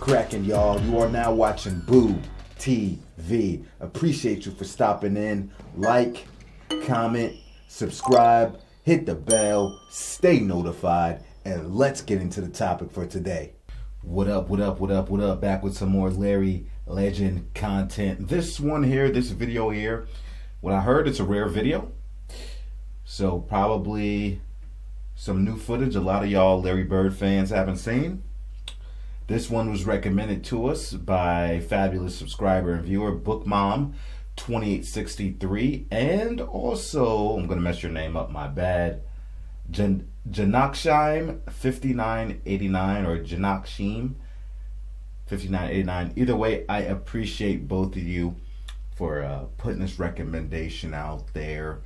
cracking, y'all? You are now watching Boo TV. Appreciate you for stopping in. Like, comment, subscribe, hit the bell, stay notified, and let's get into the topic for today. What up? Back with some more Larry Legend content. This video here, what I heard, it's a rare video. So probably some new footage a lot of y'all Larry Bird fans haven't seen. This one was recommended to us by fabulous subscriber and viewer Bookmom 2863, and also, I'm gonna mess your name up, my bad, Janakshime 5989 or Janakshime 5989. Either way, I appreciate both of you for putting this recommendation out there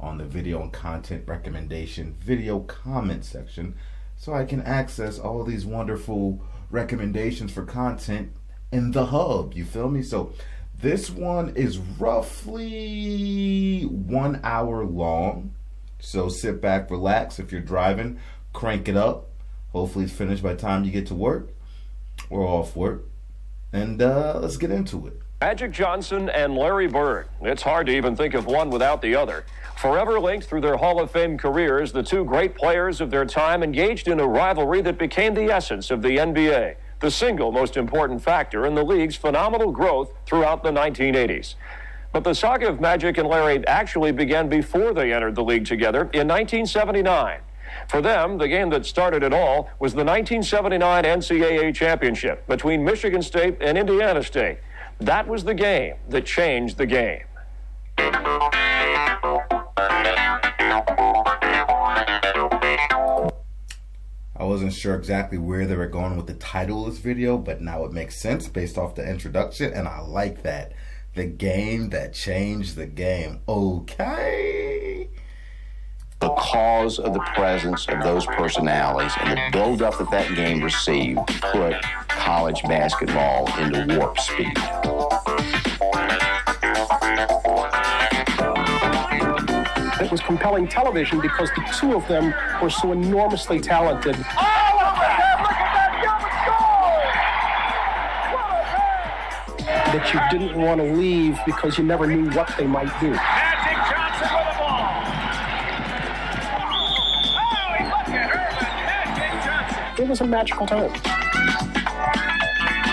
on the video and content recommendation video comment section, so I can access all these wonderful recommendations for content in the hub. You feel me? So this one is roughly 1 hour long. So sit back, relax. If you're driving, crank it up. Hopefully it's finished by the time you get to work or off work. And let's get into it. Magic Johnson and Larry Bird. It's hard to even think of one without the other. Forever linked through their Hall of Fame careers, the two great players of their time engaged in a rivalry that became the essence of the NBA, the single most important factor in the league's phenomenal growth throughout the 1980s. But the saga of Magic and Larry actually began before they entered the league together in 1979. For them, the game that started it all was the 1979 NCAA championship between Michigan State and Indiana State. That was the game that changed the game. I wasn't sure exactly where they were going with the title of this video, but now it makes sense based off the introduction, and I like that. The game that changed the game. Okay. Because of the presence of those personalities and the build-up that that game received put college basketball into warp speed. It was compelling television because the two of them were so enormously talented. Oh, look at that young goal! That you didn't want to leave because you never knew what they might do. Magic Johnson with the ball. Oh, he looked at her, Magic Johnson. It was a magical time.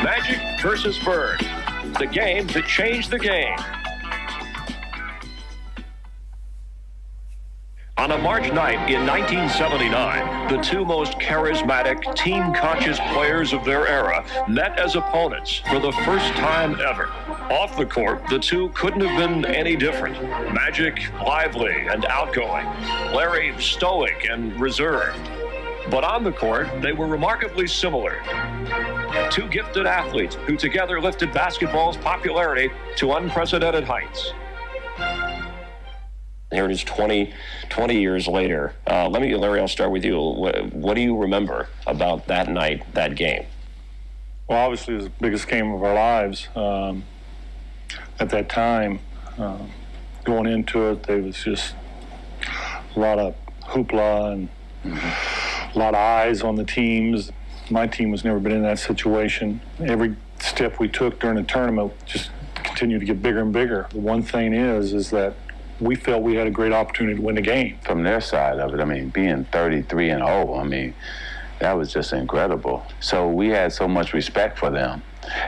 Magic versus Bird, the game that changed the game. On a March night in 1979, the two most charismatic, team-conscious players of their era met as opponents for the first time ever. Off the court, the two couldn't have been any different. Magic, lively and outgoing. Larry, stoic and reserved. But on the court, they were remarkably similar. Two gifted athletes who together lifted basketball's popularity to unprecedented heights. Here it is 20 years later. Larry, I'll start with you. What do you remember about that night, that game? Well, obviously it was the biggest game of our lives at that time. Going into it, there was just a lot of hoopla and a lot of eyes on the teams. My team has never been in that situation. Every step we took during the tournament just continued to get bigger and bigger. The one thing is that we felt we had a great opportunity to win the game. From their side of it, I mean, being 33-0, I mean, that was just incredible. So we had so much respect for them.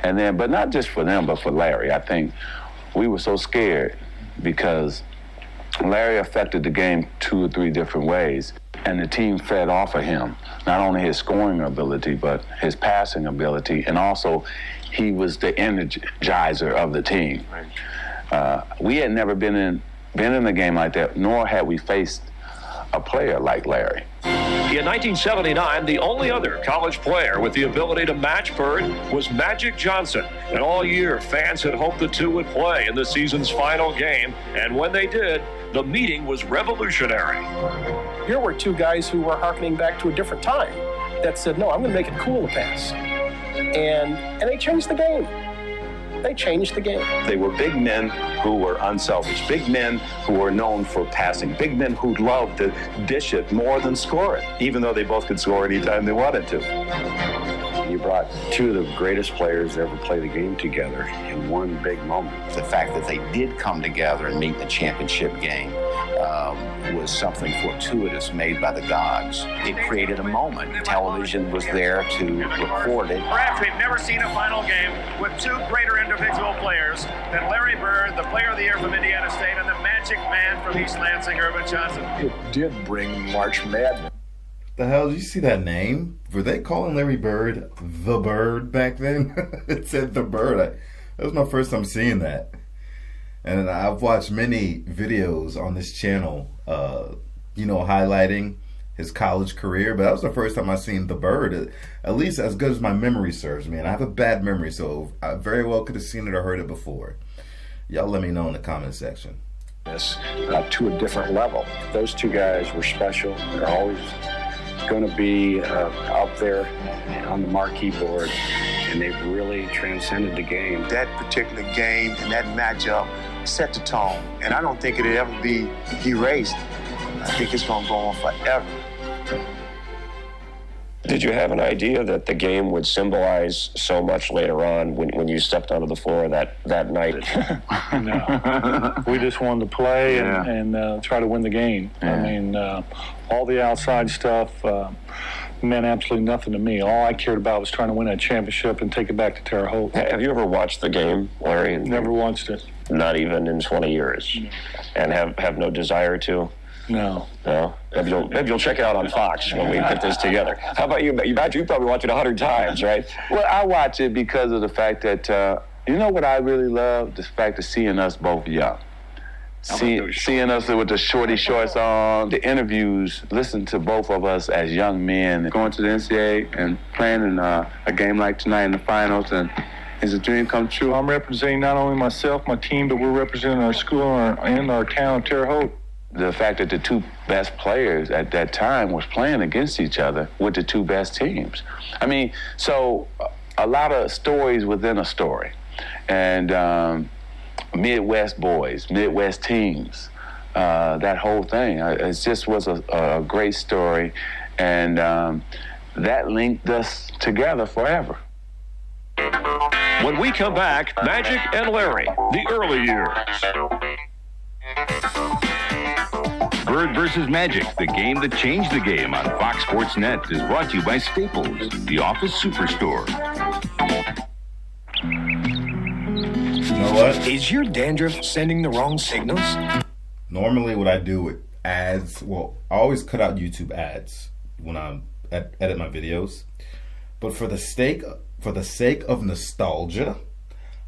And then, but not just for them, but for Larry. I think we were so scared because Larry affected the game 2 or 3 different ways, and the team fed off of him. Not only his scoring ability, but his passing ability, and also he was the energizer of the team. We had never been in a game like that, nor had we faced a player like Larry. In 1979, the only other college player with the ability to match Bird was Magic Johnson. And all year, fans had hoped the two would play in the season's final game. And when they did, the meeting was revolutionary. Here were two guys who were hearkening back to a different time that said, no, I'm going to make it cool to pass. And they changed the game. They changed the game. They were big men who were unselfish, big men who were known for passing, big men who loved to dish it more than score it, even though they both could score anytime they wanted to. You brought two of the greatest players to ever play the game together in one big moment. The fact that they did come together and meet in the championship game was something fortuitous made by the gods. It created a moment. Television was there to record it. Perhaps we've never seen a final game with two greater individual players than Larry Bird, the Player of the Year from Indiana State, and the Magic Man from East Lansing, Irvin Johnson. It did bring March Madness. The hell, did you see that name? Were they calling Larry Bird the Bird back then? It said the Bird. That was my first time seeing that. And I've watched many videos on this channel, highlighting his college career, but that was the first time I seen the Bird, at least as good as my memory serves me. And I have a bad memory, so I very well could have seen it or heard it before. Y'all let me know in the comment section. To a different level. Those two guys were special. They're always going to be up there on the marquee board, and they've really transcended the game. That particular game and that matchup set the tone, and I don't think it'll ever be erased. I think it's going to go on forever. Did you have an idea that the game would symbolize so much later on when you stepped onto the floor that night? No. We just wanted to play and try to win the game. Yeah. I mean, all the outside stuff meant absolutely nothing to me. All I cared about was trying to win a championship and take it back to Terre Haute. Have you ever watched the game, Larry? Never watched it. Not even in 20 years? No. And have no desire to? No. No? Maybe you'll check it out on Fox when we put this together. How about you? You probably watch it 100 times, right? Well, I watch it because of the fact that, you know what I really love? The fact of seeing us both young. Seeing us with the shorty shorts on, the interviews, listen to both of us as young men going to the NCAA and playing in a game like tonight in the finals, and it's a dream come true. I'm representing not only myself, my team, but we're representing our school and our town, Terre Haute. The fact that the two best players at that time was playing against each other with the two best teams. I mean, so a lot of stories within a story. And Midwest boys, Midwest teams, that whole thing. It just was a great story. And that linked us together forever. When we come back, Magic and Larry, the early years. Bird versus Magic, the game that changed the game on Fox Sports Net, is brought to you by Staples, the office superstore. You know what? Is your dandruff sending the wrong signals? Normally what I do with ads, well, I always cut out YouTube ads when I edit my videos. But for the sake of nostalgia,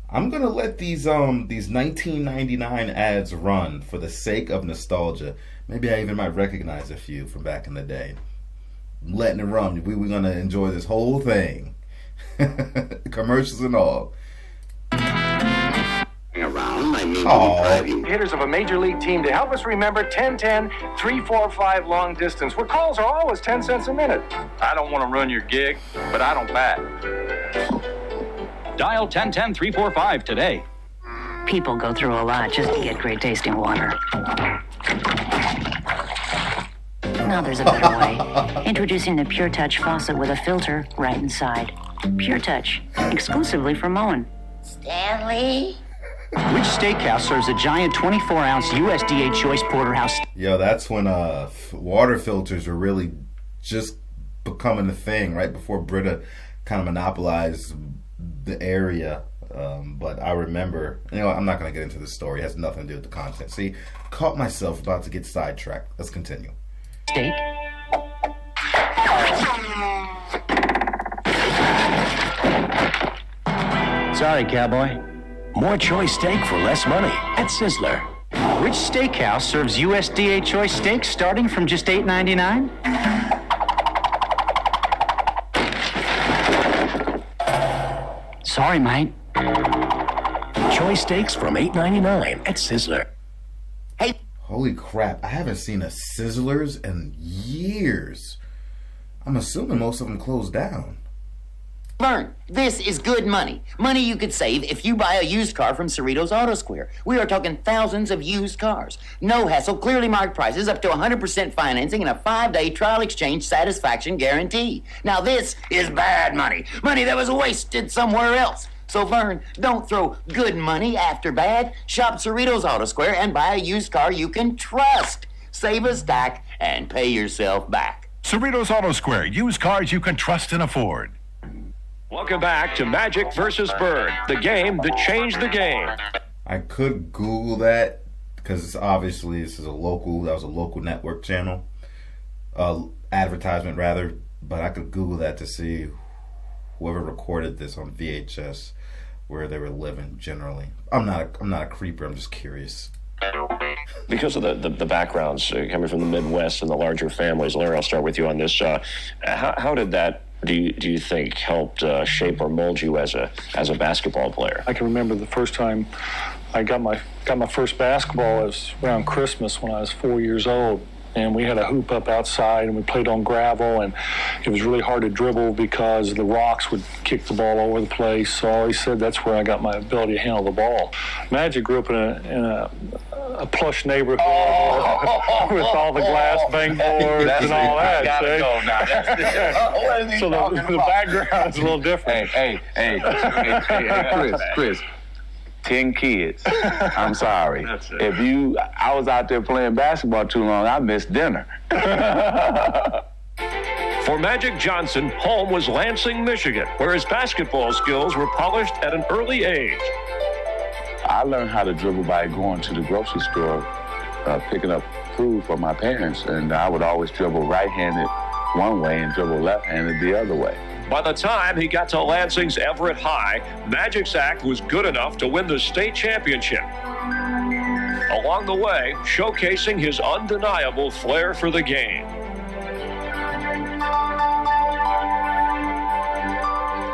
I'm gonna let these 1999 ads run for the sake of nostalgia. Maybe I even might recognize a few from back in the day. I'm letting it run. We're gonna enjoy this whole thing, commercials and all. Hitters of a major league team to help us remember 10-10, 3-4-5 long distance, where calls are always 10 cents a minute. I don't want to ruin your gig, but I don't bat. Dial 10-10-345 today. People go through a lot just to get great tasting water. Now there's a better way. Introducing the Pure Touch faucet with a filter right inside. Pure Touch, exclusively from Moen. Stanley? Which steakhouse serves a giant 24-ounce USDA Choice Porterhouse? Yo, that's when water filters were really just becoming a thing, right before Brita kind of monopolized the area. But I remember, I'm not going to get into the story. It has nothing to do with the content. See, caught myself about to get sidetracked. Let's continue. Steak? Sorry, cowboy. More choice steak for less money at Sizzler. Which steakhouse serves USDA choice steaks starting from just $8.99? Sorry, mate. Choice steaks from $8.99 at Sizzler. Hey. Holy crap, I haven't seen a Sizzlers in years. I'm assuming most of them closed down. Vern, this is good money. Money you could save if you buy a used car from Cerritos Auto Square. We are talking thousands of used cars. No hassle, clearly marked prices, up to 100% financing, and a 5-day trial exchange satisfaction guarantee. Now this is bad money. Money that was wasted somewhere else. So Vern, don't throw good money after bad. Shop Cerritos Auto Square and buy a used car you can trust. Save a stack and pay yourself back. Cerritos Auto Square. Used cars you can trust and afford. Welcome back to Magic versus Bird, the game that changed the game. I could Google that because obviously that was a local network channel, advertisement rather. But I could Google that to see whoever recorded this on VHS, where they were living. Generally, I'm not a creeper. I'm just curious. Because of the backgrounds coming from the Midwest and the larger families, Larry, I'll start with you on this. How did that? Do you think helped shape or mold you as a basketball player? I can remember the first time I got my first basketball. It was around Christmas when I was 4 years old, and we had a hoop up outside, and we played on gravel, and it was really hard to dribble because the rocks would kick the ball all over the place. So I always said that's where I got my ability to handle the ball. Magic grew up in a plush neighborhood with all the glass bang boards and all that. So the background is a little different. Hey, Chris. 10 kids. I'm sorry. I was out there playing basketball too long, I missed dinner. For Magic Johnson, home was Lansing, Michigan, where his basketball skills were polished at an early age. I learned how to dribble by going to the grocery store, picking up food for my parents, and I would always dribble right-handed one way and dribble left-handed the other way. By the time he got to Lansing's Everett High, Magic's act was good enough to win the state championship. Along the way, showcasing his undeniable flair for the game.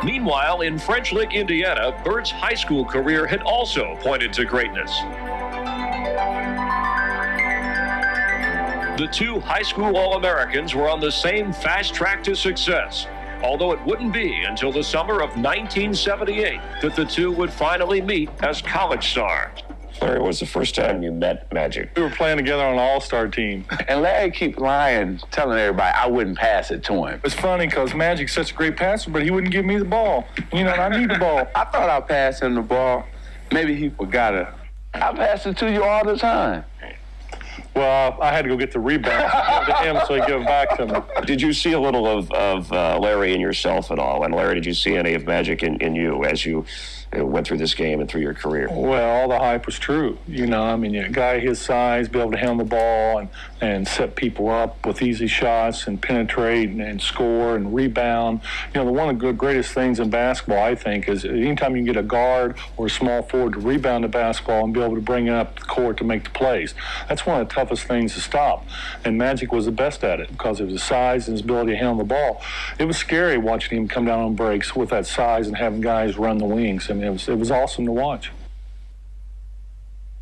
Meanwhile, in French Lick, Indiana, Bird's high school career had also pointed to greatness. The two high school All-Americans were on the same fast track to success, although it wouldn't be until the summer of 1978 that the two would finally meet as college stars. Larry, what was the first time you met Magic? We were playing together on an all-star team. And Larry keep lying, telling everybody I wouldn't pass it to him. It's funny because Magic's such a great passer, but he wouldn't give me the ball. You know, and I need the ball. I thought I passed him the ball. Maybe he forgot it. I pass it to you all the time. Well, I had to go get the rebound to him so he'd give it back to me. Did you see a little of Larry in yourself at all? And Larry, did you see any of Magic in you as you went through this game and through your career? Well, all the hype was true. You know, I mean, a guy his size, be able to handle the ball and set people up with easy shots and penetrate and score and rebound. You know, one of the greatest things in basketball, I think, is anytime you can get a guard or a small forward to rebound the basketball and be able to bring it up the court to make the plays. That's one of the toughest things to stop. And Magic was the best at it because of his size and his ability to handle the ball. It was scary watching him come down on breaks with that size and having guys run the wings. I mean, it was awesome to watch.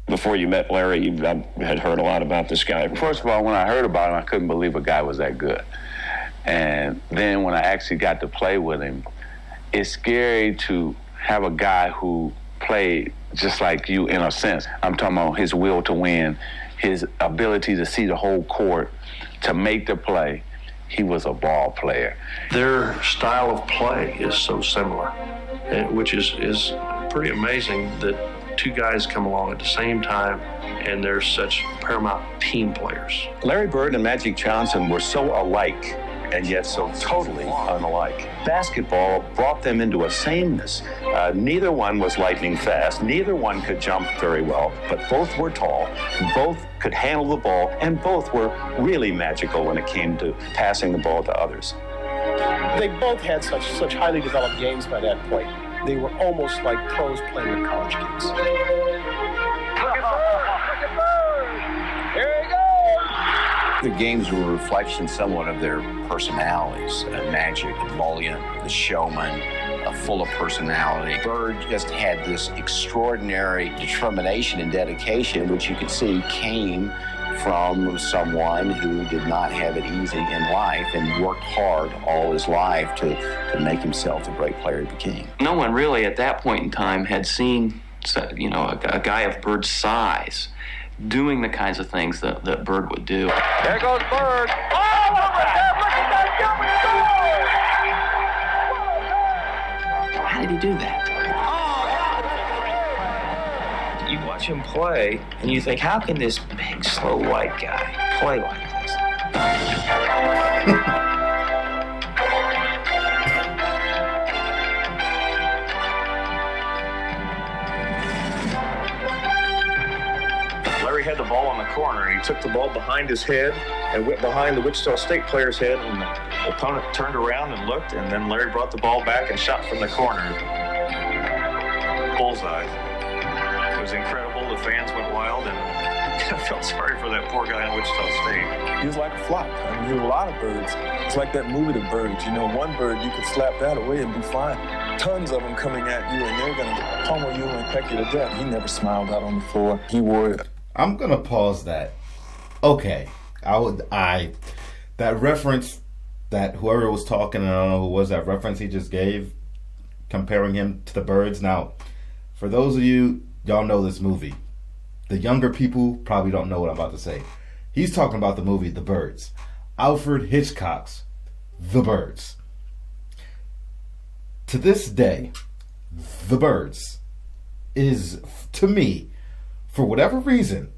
Before you met Larry, you had heard a lot about this guy. First of all, when I heard about him, I couldn't believe a guy was that good. And then when I actually got to play with him, it's scary to have a guy who played just like you in a sense. I'm talking about his will to win, his ability to see the whole court, to make the play. He was a ball player. Their style of play is so similar, which is pretty amazing that two guys come along at the same time and they're such paramount team players. Larry Bird and Magic Johnson were so alike and yet so totally unalike. Basketball brought them into a sameness. Neither one was lightning fast, neither one could jump very well, but both were tall, both could handle the ball, and both were really magical when it came to passing the ball to others. They both had such highly developed games by that point. They were almost like pros playing with college kids. Look at Bird! Here he goes! The games were a reflection somewhat of their personalities. Magic, the ebullient, the showman, full of personality. Bird just had this extraordinary determination and dedication, which you could see came from someone who did not have it easy in life and worked hard all his life to make himself the great player he became. No one really at that point in time had seen, you know, a guy of Bird's size doing the kinds of things that Bird would do. There goes Bird. Oh, over there! Look at that jump and score! How did he do that? You watch him play, and you think, how can this big, slow, white guy play like this? Larry had the ball on the corner, and he took the ball behind his head and went behind the Wichita State player's head, and the opponent turned around and looked, and then Larry brought the ball back and shot from the corner. Bullseye. It was incredible. The fans went wild, and I felt sorry for that poor guy in Wichita State. He was like a flock. I mean, he had a lot of birds. It's like that movie, The Birds. You know, one bird, you could slap that away and be fine. Tons of them coming at you, and they're going to pummel you and peck you to death. He never smiled out on the floor. He wore it. I'm going to pause that. Okay. That reference that whoever was talking, I don't know who was that reference he just gave, comparing him to the Birds. Now, for those of you, y'all know this movie. The younger people probably don't know what I'm about to say. He's talking about the movie The Birds. Alfred Hitchcock's The Birds. To this day, The Birds is, to me, for whatever reason,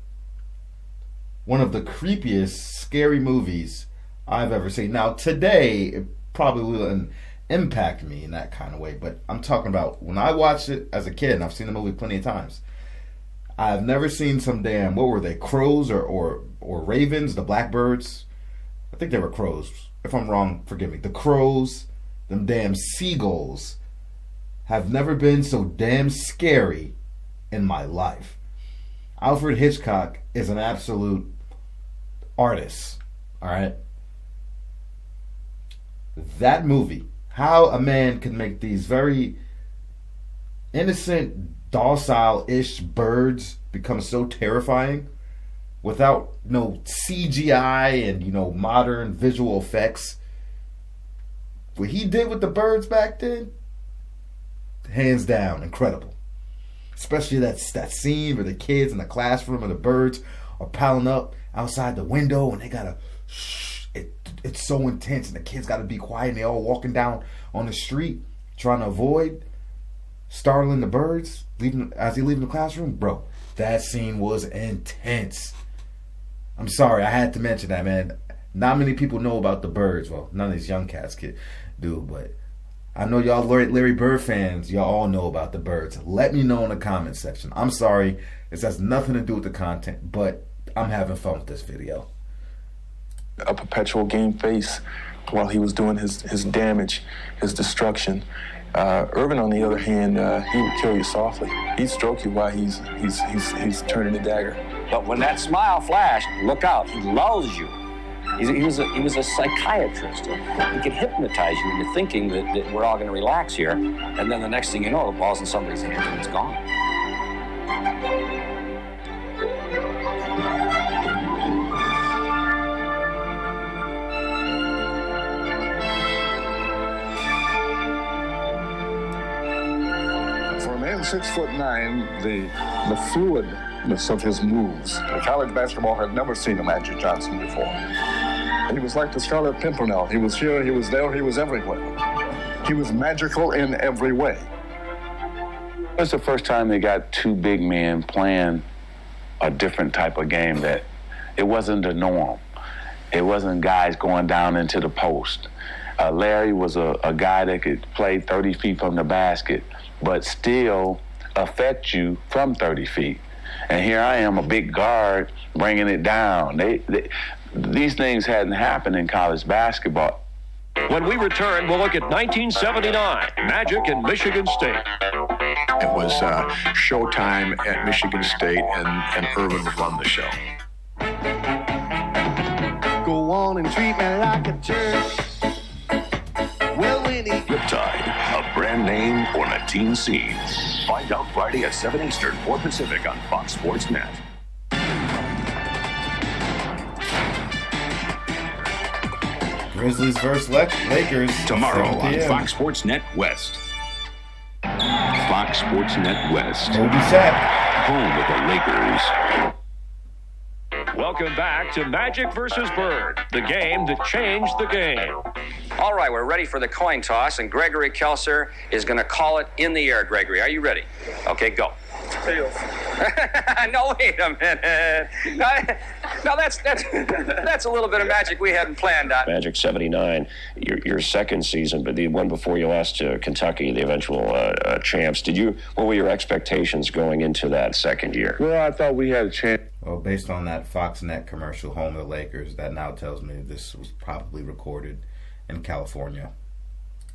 one of the creepiest, scary movies I've ever seen. Now, today, it probably wouldn't impact me in that kind of way, but I'm talking about when I watched it as a kid, and I've seen the movie plenty of times. I've never seen some damn, what were they, crows or ravens, the blackbirds? I think they were crows. If I'm wrong, forgive me. The crows, them damn seagulls, have never been so damn scary in my life. Alfred Hitchcock is an absolute artist, all right? That movie, how a man can make these very innocent, docile-ish birds become so terrifying without no CGI and, modern visual effects. What he did with the birds back then, hands down, incredible. Especially that scene where the kids in the classroom and the birds are piling up outside the window and they gotta shh. It's so intense and the kids gotta be quiet and they all walking down on the street trying to avoid startling the birds as they leave the classroom. Bro, that scene was intense. I'm sorry, I had to mention that, man. Not many people know about the birds. Well, none of these young cats do, but I know y'all Larry Bird fans, y'all all know about the birds. Let me know in the comment section. I'm sorry, this has nothing to do with the content, but I'm having fun with this video. A perpetual game face while he was doing his damage, his destruction. Irvin, on the other hand, he would kill you softly. He'd stroke you while he's turning the dagger. But when that smile flashed, look out, he lulls you. He was a psychiatrist. He could hypnotize you into thinking that we're all going to relax here, and then the next thing you know, the ball's in somebody's hands and it's gone. For a man 6'9", the fluidness of his moves. College basketball had never seen a Magic Johnson before. He was like the Scarlet Pimpernel. He was here, he was there, he was everywhere. He was magical in every way. It was the first time they got two big men playing a different type of game that it wasn't the norm. It wasn't guys going down into the post. Larry was a guy that could play 30 feet from the basket, but still affect you from 30 feet. And here I am, a big guard, bringing it down. These things hadn't happened in college basketball. When we return, we'll look at 1979, Magic and Michigan State. It was showtime at Michigan State, and Irvin would run the show. Go on and treat me like a church. Well, Riptide, a brand name on a teen scene. Find out Friday at 7 Eastern, 4 Pacific on Fox Sports Net. Grizzlies versus Lakers. Tomorrow 7 on p.m. Fox Sports Net West. Fox Sports Net West. Kobe Shaq. Home of the Lakers. Welcome back to Magic versus Bird, the game that changed the game. All right, we're ready for the coin toss, and Gregory Kelser is going to call it in the air. Gregory, are you ready? Okay, go. Tails. No, wait a minute. No, that's a little bit of magic we hadn't planned on. Magic 79, your second season, but the one before you lost to Kentucky, the eventual champs. What were your expectations going into that second year? Well, I thought we had a chance. Well, based on that Fox Net commercial, Home of the Lakers, that now tells me this was probably recorded in California.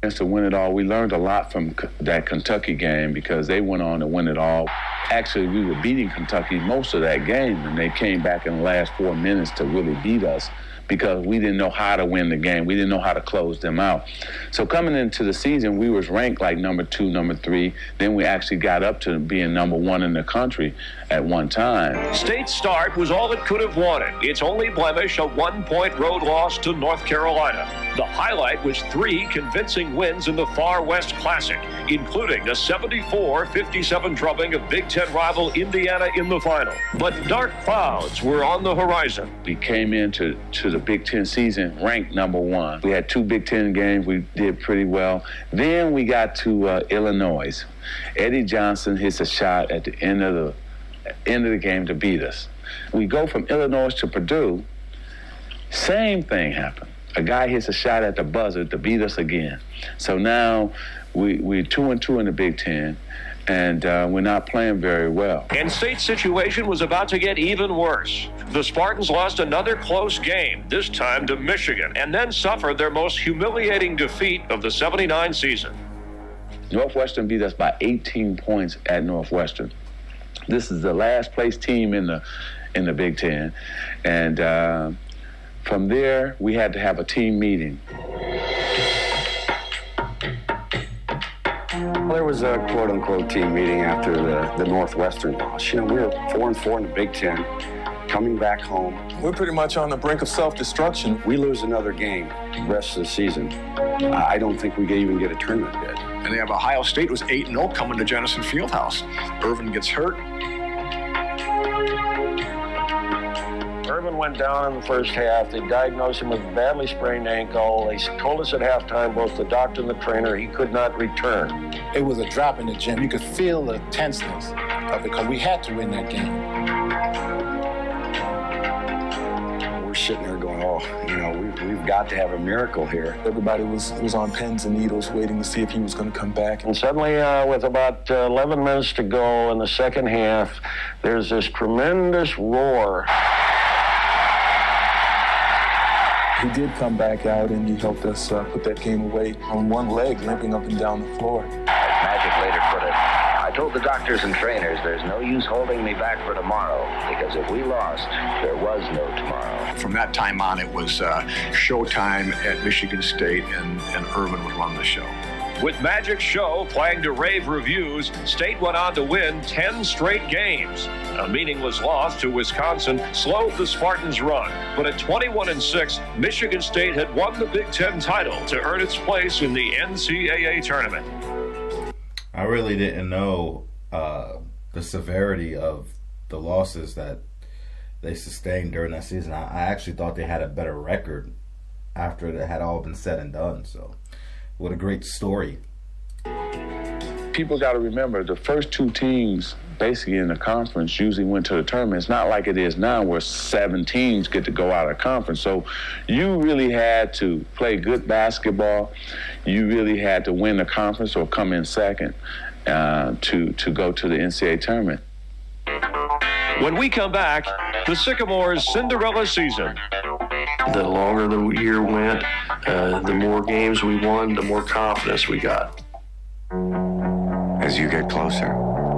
To win it all. We learned a lot from that Kentucky game because they went on to win it all. Actually, we were beating Kentucky most of that game, and they came back in the last 4 minutes to really beat us because we didn't know how to win the game. We didn't know how to close them out. So coming into the season, we was ranked like number 2, number 3. Then we actually got up to being number 1 in the country at one time. State's start was all it could have wanted. Its only blemish, a 1-point road loss to North Carolina. The highlight was 3 convincing wins in the Far West Classic, including a 74-57 drubbing of Big Ten rival Indiana in the final. But dark clouds were on the horizon. We came into the Big Ten season ranked number 1. We had 2 Big Ten games. We did pretty well. Then we got to Illinois. Eddie Johnson hits a shot at the end of the game to beat us. We go from Illinois to Purdue. Same thing happened. A guy hits a shot at the buzzer to beat us again. So now we're 2-2 in the Big Ten, and we're not playing very well. And State's situation was about to get even worse. The Spartans lost another close game, this time to Michigan, and then suffered their most humiliating defeat of the 79 season. Northwestern beat us by 18 points at Northwestern. This is the last place team in the Big Ten, and from there we had to have a team meeting. Well, there was a quote-unquote team meeting after the Northwestern loss. You know, we were 4-4 in the Big Ten, coming back home. We're pretty much on the brink of self-destruction. We lose another game the rest of the season. I don't think we could even get a tournament bid. And they have Ohio State was 8-0 coming to Jennison Fieldhouse. Irvin gets hurt. Irvin went down in the first half. They diagnosed him with a badly sprained ankle. They told us at halftime, both the doctor and the trainer, he could not return. It was a drop in the gym. You could feel the tenseness of it because we had to win that game. We're sitting there going, oh, you know, we've got to have a miracle here. Everybody was on pins and needles waiting to see if he was going to come back. And suddenly, with about 11 minutes to go in the second half, there's this tremendous roar. He did come back out, and he helped us put that game away on one leg, limping up and down the floor. As Magic later put it, I told the doctors and trainers there's no use holding me back for tomorrow, because if we lost, there was no tomorrow. From that time on, it was showtime at Michigan State, and Irvin would run the show. With Magic's show playing to rave reviews, State went on to win 10 straight games. A meaningless loss to Wisconsin slowed the Spartans' run, but at 21-6, Michigan State had won the Big Ten title to earn its place in the NCAA tournament. I really didn't know the severity of the losses that they sustained during that season. I actually thought they had a better record after it had all been said and done, so what a great story. People got to remember, the first 2 teams basically in the conference usually went to the tournament. It's not like it is now where 7 teams get to go out of conference. So you really had to play good basketball. You really had to win the conference or come in second to go to the NCAA tournament. When we come back, the Sycamores' Cinderella season. The longer the year went, the more games we won, the more confidence we got. As you get closer,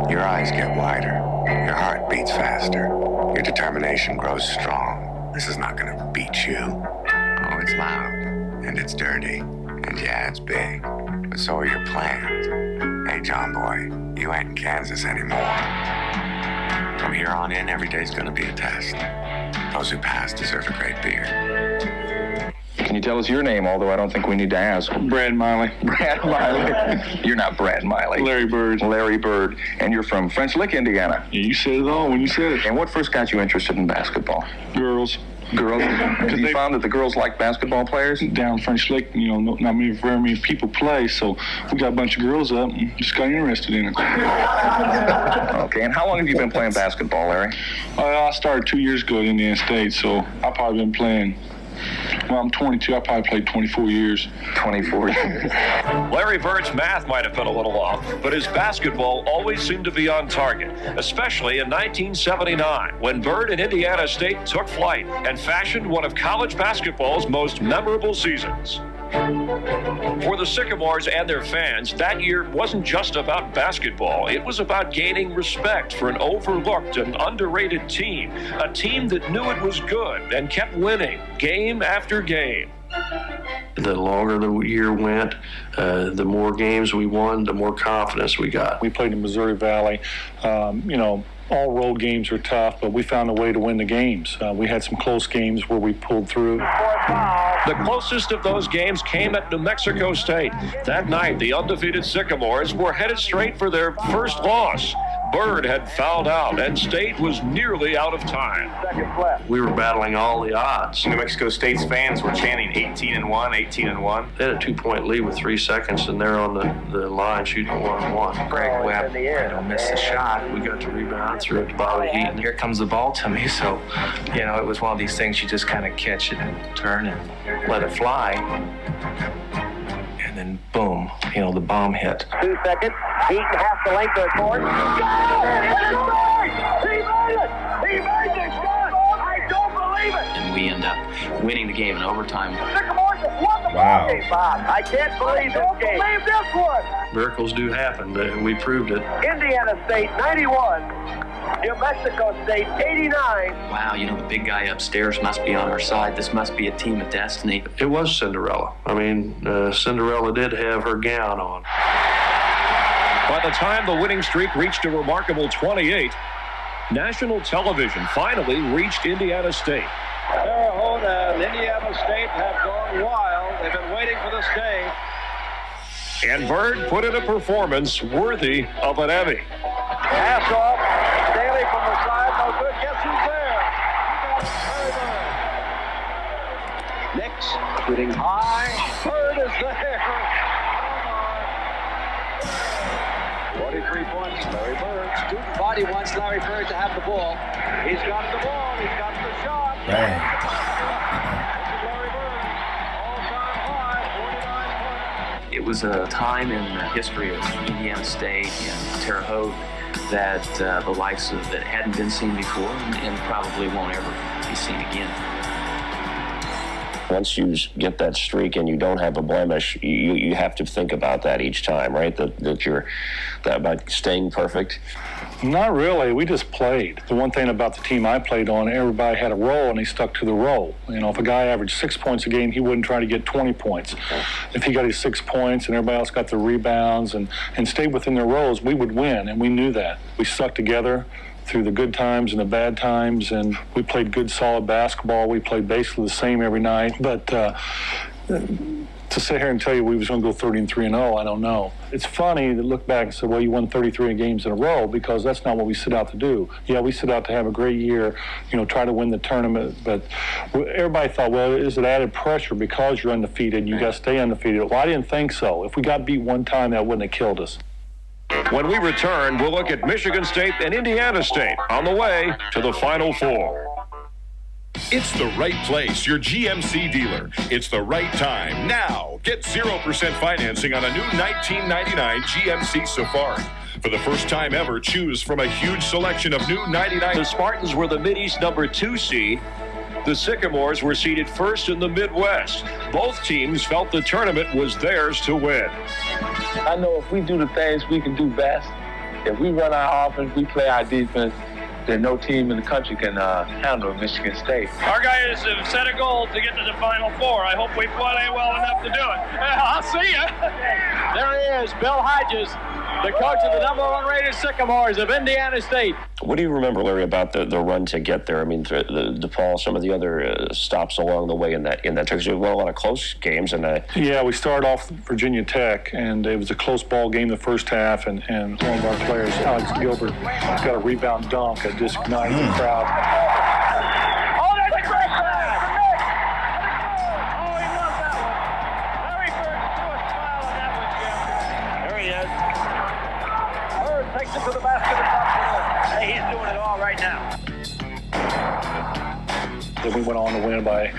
your eyes get wider, your heart beats faster, your determination grows strong. This is not going to beat you. Oh, it's loud, and it's dirty, and yeah, it's big, but so are your plans. Hey, John Boy, you ain't in Kansas anymore. From here on in, every day's going to be a test. Those who pass deserve a great beer. Can you you tell us your name, although I don't think we need to ask? Brad Miley. Brad Miley. You're not Brad Miley. Larry Bird. Larry Bird. And you're from French Lick, Indiana. Yeah, you said it all when you said it. And what first got you interested in basketball? Girls. Girls? Because you found that the girls like basketball players? Down French Lick, not very many people play, so we got a bunch of girls up and just got interested in it. Okay, and how long have you been playing basketball, Larry? I started 2 years ago at Indiana State, so I've probably been playing. Well, I'm 22. I probably played 24 years. 24 years. Larry Bird's math might have been a little off, but his basketball always seemed to be on target, especially in 1979, when Bird and Indiana State took flight and fashioned one of college basketball's most memorable seasons. For the Sycamores and their fans, that year wasn't just about basketball. It was about gaining respect for an overlooked and underrated team, a team that knew it was good and kept winning game after game. The longer the year went, the more games we won, the more confidence we got. We played in Missouri Valley. All road games are tough, but we found a way to win the games. We had some close games where we pulled through. The closest of those games came at New Mexico State. That night, the undefeated Sycamores were headed straight for their first loss. Bird had fouled out, and State was nearly out of time. We were battling all the odds. New Mexico State's fans were chanting 18-1, 18-1. They had a 2-point lead with 3 seconds, and they're on the line shooting 1-on-1. Greg Webb missed the shot. We got to rebound, threw it to Bobby Heat, and here comes the ball to me. So, it was one of these things you just kind of catch it and turn and let it fly. And then, boom, the bomb hit. 2 seconds. Heaton half the length of the court. Got it! He made it! He made this shot! I don't believe it! And we end up winning the game in overtime. Sycamores have won the ball game, Bob. I can't believe this game. Believe this one. Miracles do happen. We proved it. Indiana State 91. New Mexico State 89. Wow, the big guy upstairs must be on our side. This must be a team of destiny. It was Cinderella. Cinderella did have her gown on. By the time the winning streak reached a remarkable 28, national television finally reached Indiana State. Terre Haute and Indiana State have gone wild. They've been waiting for this day. And Bird put in a performance worthy of an Emmy. Pass off. Daly from the side. No good. Guess who's there? Nix shooting high. Bird is there. 43 points. Larry Bird. Student body wants Larry Bird to have the ball. He's got the ball. He's got the shot. Bang. Larry Bird. All-time high. 49 points. It was a time in the history of Indiana State and Terre Haute that the likes of that hadn't been seen before and probably won't ever be seen again. Once you get that streak and you don't have a blemish, you have to think about that each time, right? That about staying perfect. Not really. We just played. The one thing about the team I played on, everybody had a role and they stuck to the role. If a guy averaged 6 points a game, he wouldn't try to get 20 points. If he got his 6 points and everybody else got the rebounds and stayed within their roles, we would win, and we knew that. We stuck together through the good times and the bad times, and we played good, solid basketball. We played basically the same every night. But to sit here and tell you we was going to go 30-3-0, I don't know. It's funny to look back and say, well, you won 33 games in a row, because that's not what we set out to do. Yeah, we set out to have a great year, try to win the tournament, but everybody thought, well, is it added pressure because you're undefeated and you got to stay undefeated? Well, I didn't think so. If we got beat one time, that wouldn't have killed us. When we return, we'll look at Michigan State and Indiana State on the way to the Final Four. It's the right place, your GMC dealer. It's the right time. Now, get 0% financing on a new 1999 GMC Safari. For the first time ever, choose from a huge selection of new 99. The Spartans were the Mid-East number 2 seed. The Sycamores were seeded first in the Midwest. Both teams felt the tournament was theirs to win. I know if we do the things we can do best, if we run our offense, we play our defense, then no team in the country can handle Michigan State. Our guys have set a goal to get to the Final Four. I hope we play well enough to do it. I'll see you. There he is, Bill Hodges. the coach of the number 1 rated Sycamores of Indiana State. What do you remember, Larry, about the run to get there? I mean, the DePaul, some of the other stops along the way in that because you won a lot of close games. Yeah, we started off Virginia Tech, and it was a close ball game the first half, and one of our players, Alex Gilbert, got a rebound dunk that just ignited the crowd. Oh, that's a great pass! Oh, he loves that one. Larry Bird threw a smile on that one, Jim. There he is. Bird takes it to the basket and drops it in. Hey, he's doing it all right now. Then we went on to win by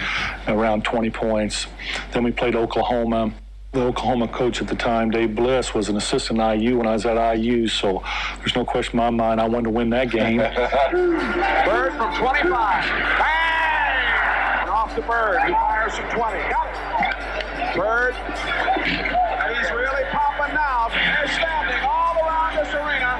around 20 points. Then we played Oklahoma. The Oklahoma coach at the time, Dave Bliss, was an assistant at IU when I was at IU, so there's no question in my mind I wanted to win that game. Bird from 25. Bang! And off to Bird. He fires from 20. Got it. Bird. He's really popping now. They're standing all around this arena,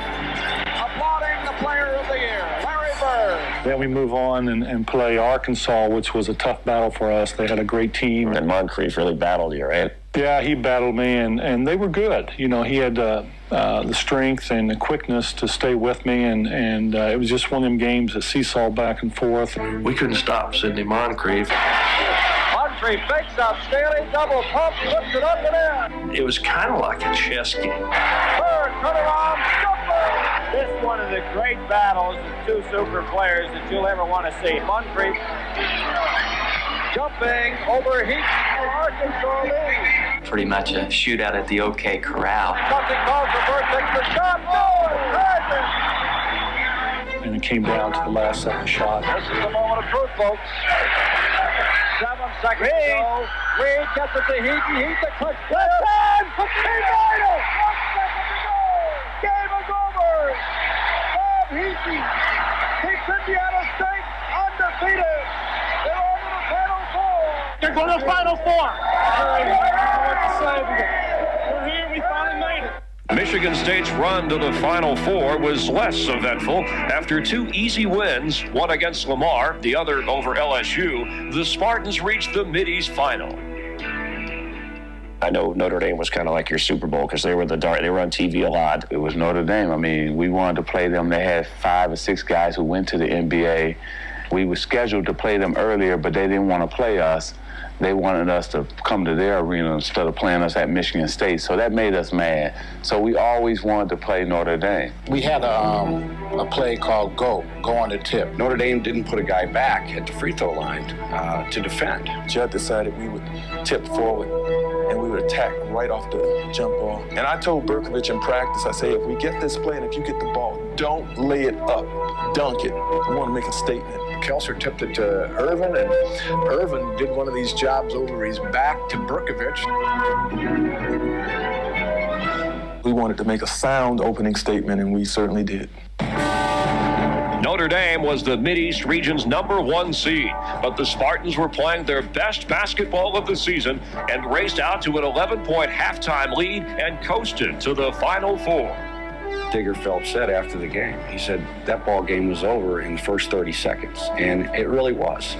applauding the player of the year, Larry Bird. Then we move on and play Arkansas, which was a tough battle for us. They had a great team. And Moncrief really battled you, right? Yeah, he battled me, and they were good. You know, he had the strength and the quickness to stay with me, and it was just one of them games that seesaw back and forth. We couldn't stop Sidney Moncrief. Moncrief fakes out Staley, double pump, puts it up and in. It was kind of like a chess game. Bird, turn around, jumper! This is one of the great battles of two super players that you'll ever want to see. Moncrief jumping over Heat for Arkansas lead. Pretty much a shootout at the OK Corral. Something calls for Bird, takes the shot, And it came down to the last second shot. This is the moment of truth, folks. 7 seconds to go. Reed gets it to Heaton. Heat the clutch. Left hand! Vital! 1 second to go! Game is over! Bob Heaton keeps Indiana State undefeated. They're on to the Final Four. They're going to the Final Four. I don't know what to say. We're here. We finally made it. Michigan State's run to the Final Four was less eventful. After 2 easy wins, one against Lamar, the other over LSU, the Spartans reached the Mid-East Final. I know Notre Dame was kind of like your Super Bowl because they were they were on TV a lot. It was Notre Dame. I mean, we wanted to play them. They had 5 or 6 guys who went to the NBA. We were scheduled to play them earlier, but they didn't want to play us. They wanted us to come to their arena instead of playing us at Michigan State. So that made us mad. So we always wanted to play Notre Dame. We had a play called Go on the tip. Notre Dame didn't put a guy back at the free throw line to defend. Judd decided we would tip forward and we would attack right off the jump ball. And I told Berkovich in practice, I say, if we get this play and if you get the ball, don't lay it up, dunk it. I want to make a statement. Kelser tipped it to Irvin, and Irvin did one of these jobs over his back to Berkovich. We wanted to make a sound opening statement, and we certainly did. Notre Dame was the Mid-East region's #1 seed, but the Spartans were playing their best basketball of the season and raced out to an 11-point halftime lead and coasted to the Final Four. Digger Phelps said after the game, he said that ball game was over in the first 30 seconds, and it really was.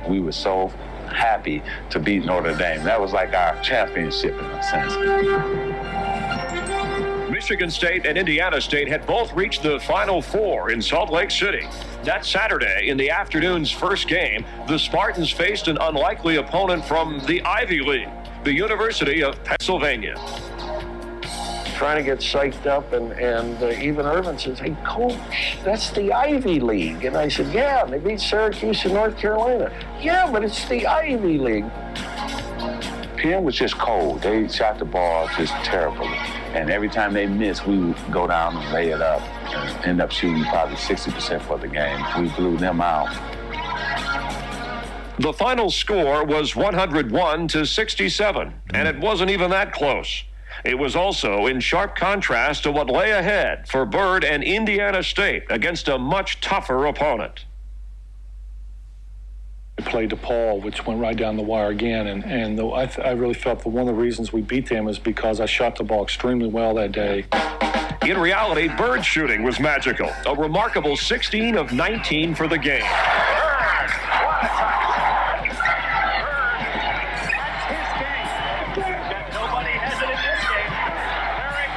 We were so happy to beat Notre Dame. That was like our championship in a sense. Michigan State and Indiana State had both reached the Final Four in Salt Lake City. That Saturday, in the afternoon's first game, the Spartans faced an unlikely opponent from the Ivy League, the University of Pennsylvania. Trying to get psyched up, and even Irvin says, "Hey, coach, that's the Ivy League." And I said, "Yeah, they beat Syracuse and North Carolina." "Yeah, but it's the Ivy League." PM was just cold. They shot the ball just terribly. And every time they missed, we would go down and lay it up and end up shooting probably 60% for the game. We blew them out. The final score was 101-67, and it wasn't even that close. It was also in sharp contrast to what lay ahead for Bird and Indiana State against a much tougher opponent. We played DePaul, which went right down the wire again, and I really felt that one of the reasons we beat them is because I shot the ball extremely well that day. In reality, Bird's shooting was magical, a remarkable 16 of 19 for the game. Nobody has it in this game. Larry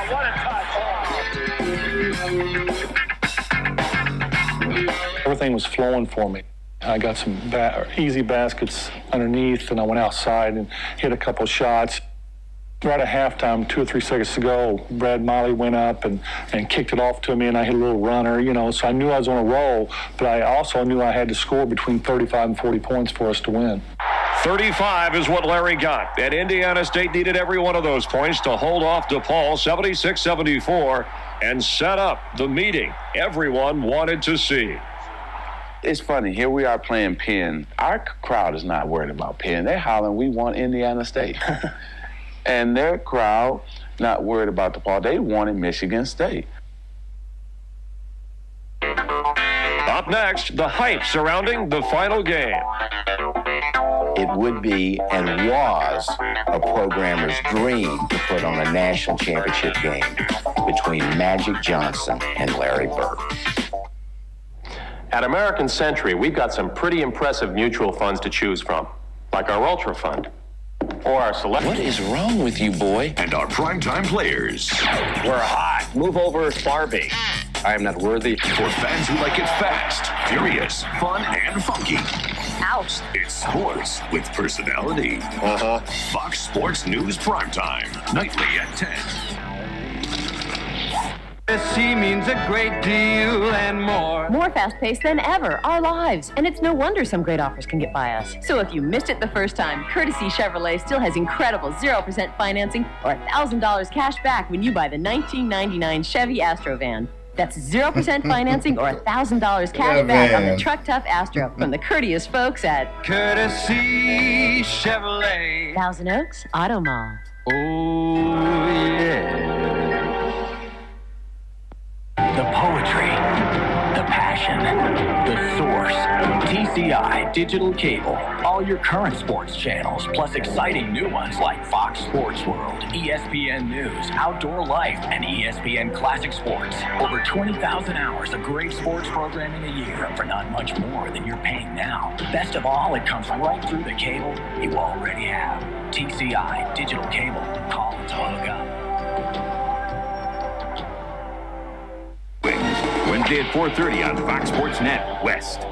what a touch. Everything was flowing for me. I got some easy baskets underneath, and I went outside and hit a couple shots. Right at halftime, 2 or 3 seconds to go, Brad Miley went up and kicked it off to me, and I hit a little runner, so I knew I was on a roll, but I also knew I had to score between 35 and 40 points for us to win. 35 is what Larry got, and Indiana State needed every one of those points to hold off DePaul 76-74 and set up the meeting everyone wanted to see. It's funny. Here we are playing Penn. Our crowd is not worried about Penn. They're hollering, we want Indiana State. And their crowd not worried about DePaul. They wanted Michigan State. Up next, the hype surrounding the final game. It would be and was a programmer's dream to put on a national championship game between Magic Johnson and Larry Bird. At American Century, we've got some pretty impressive mutual funds to choose from, like our Ultra Fund or our Select. What is wrong with you, boy? And our primetime players. We're hot. Move over, Barbie. I am not worthy. For fans who like it fast, furious, fun, and funky. Ouch. It's sports with personality. Fox Sports News Primetime, nightly at 10. She means a great deal and more. More fast-paced than ever, our lives. And it's no wonder some great offers can get by us. So if you missed it the first time, Courtesy Chevrolet still has incredible 0% financing or $1,000 cash back when you buy the 1999 Chevy Astro van. That's 0% financing or $1,000 cash back on the Truck Tough Astro from the courteous folks at Courtesy Chevrolet. Thousand Oaks Auto Mall. Oh, yeah. The poetry, the passion, the source. TCI Digital Cable. All your current sports channels, plus exciting new ones like Fox Sports World, ESPN News, Outdoor Life, and ESPN Classic Sports. Over 20,000 hours of great sports programming a year for not much more than you're paying now. Best of all, it comes right through the cable you already have. TCI Digital Cable. Call to hook up. Wednesday at 4:30 on Fox Sports Net West.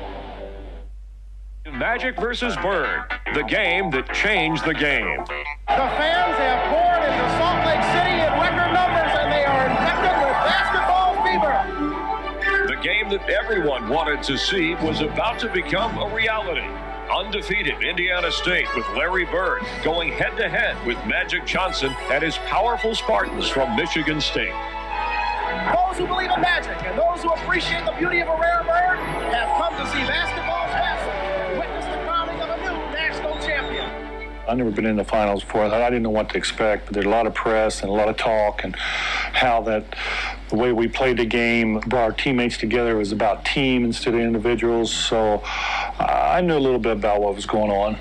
Magic versus Bird, the game that changed the game. The fans have poured into Salt Lake City in record numbers, and they are infected with basketball fever. The game that everyone wanted to see was about to become a reality. Undefeated Indiana State with Larry Bird going head-to-head with Magic Johnson and his powerful Spartans from Michigan State. Those who believe in magic and those who appreciate the beauty of a rare bird have come to see basketball's best and witness the crowning of a new national champion. I've never been in the finals before. I didn't know what to expect, but there's a lot of press and a lot of talk, and how that the way we played the game brought our teammates together was about team instead of individuals. So I knew a little bit about what was going on.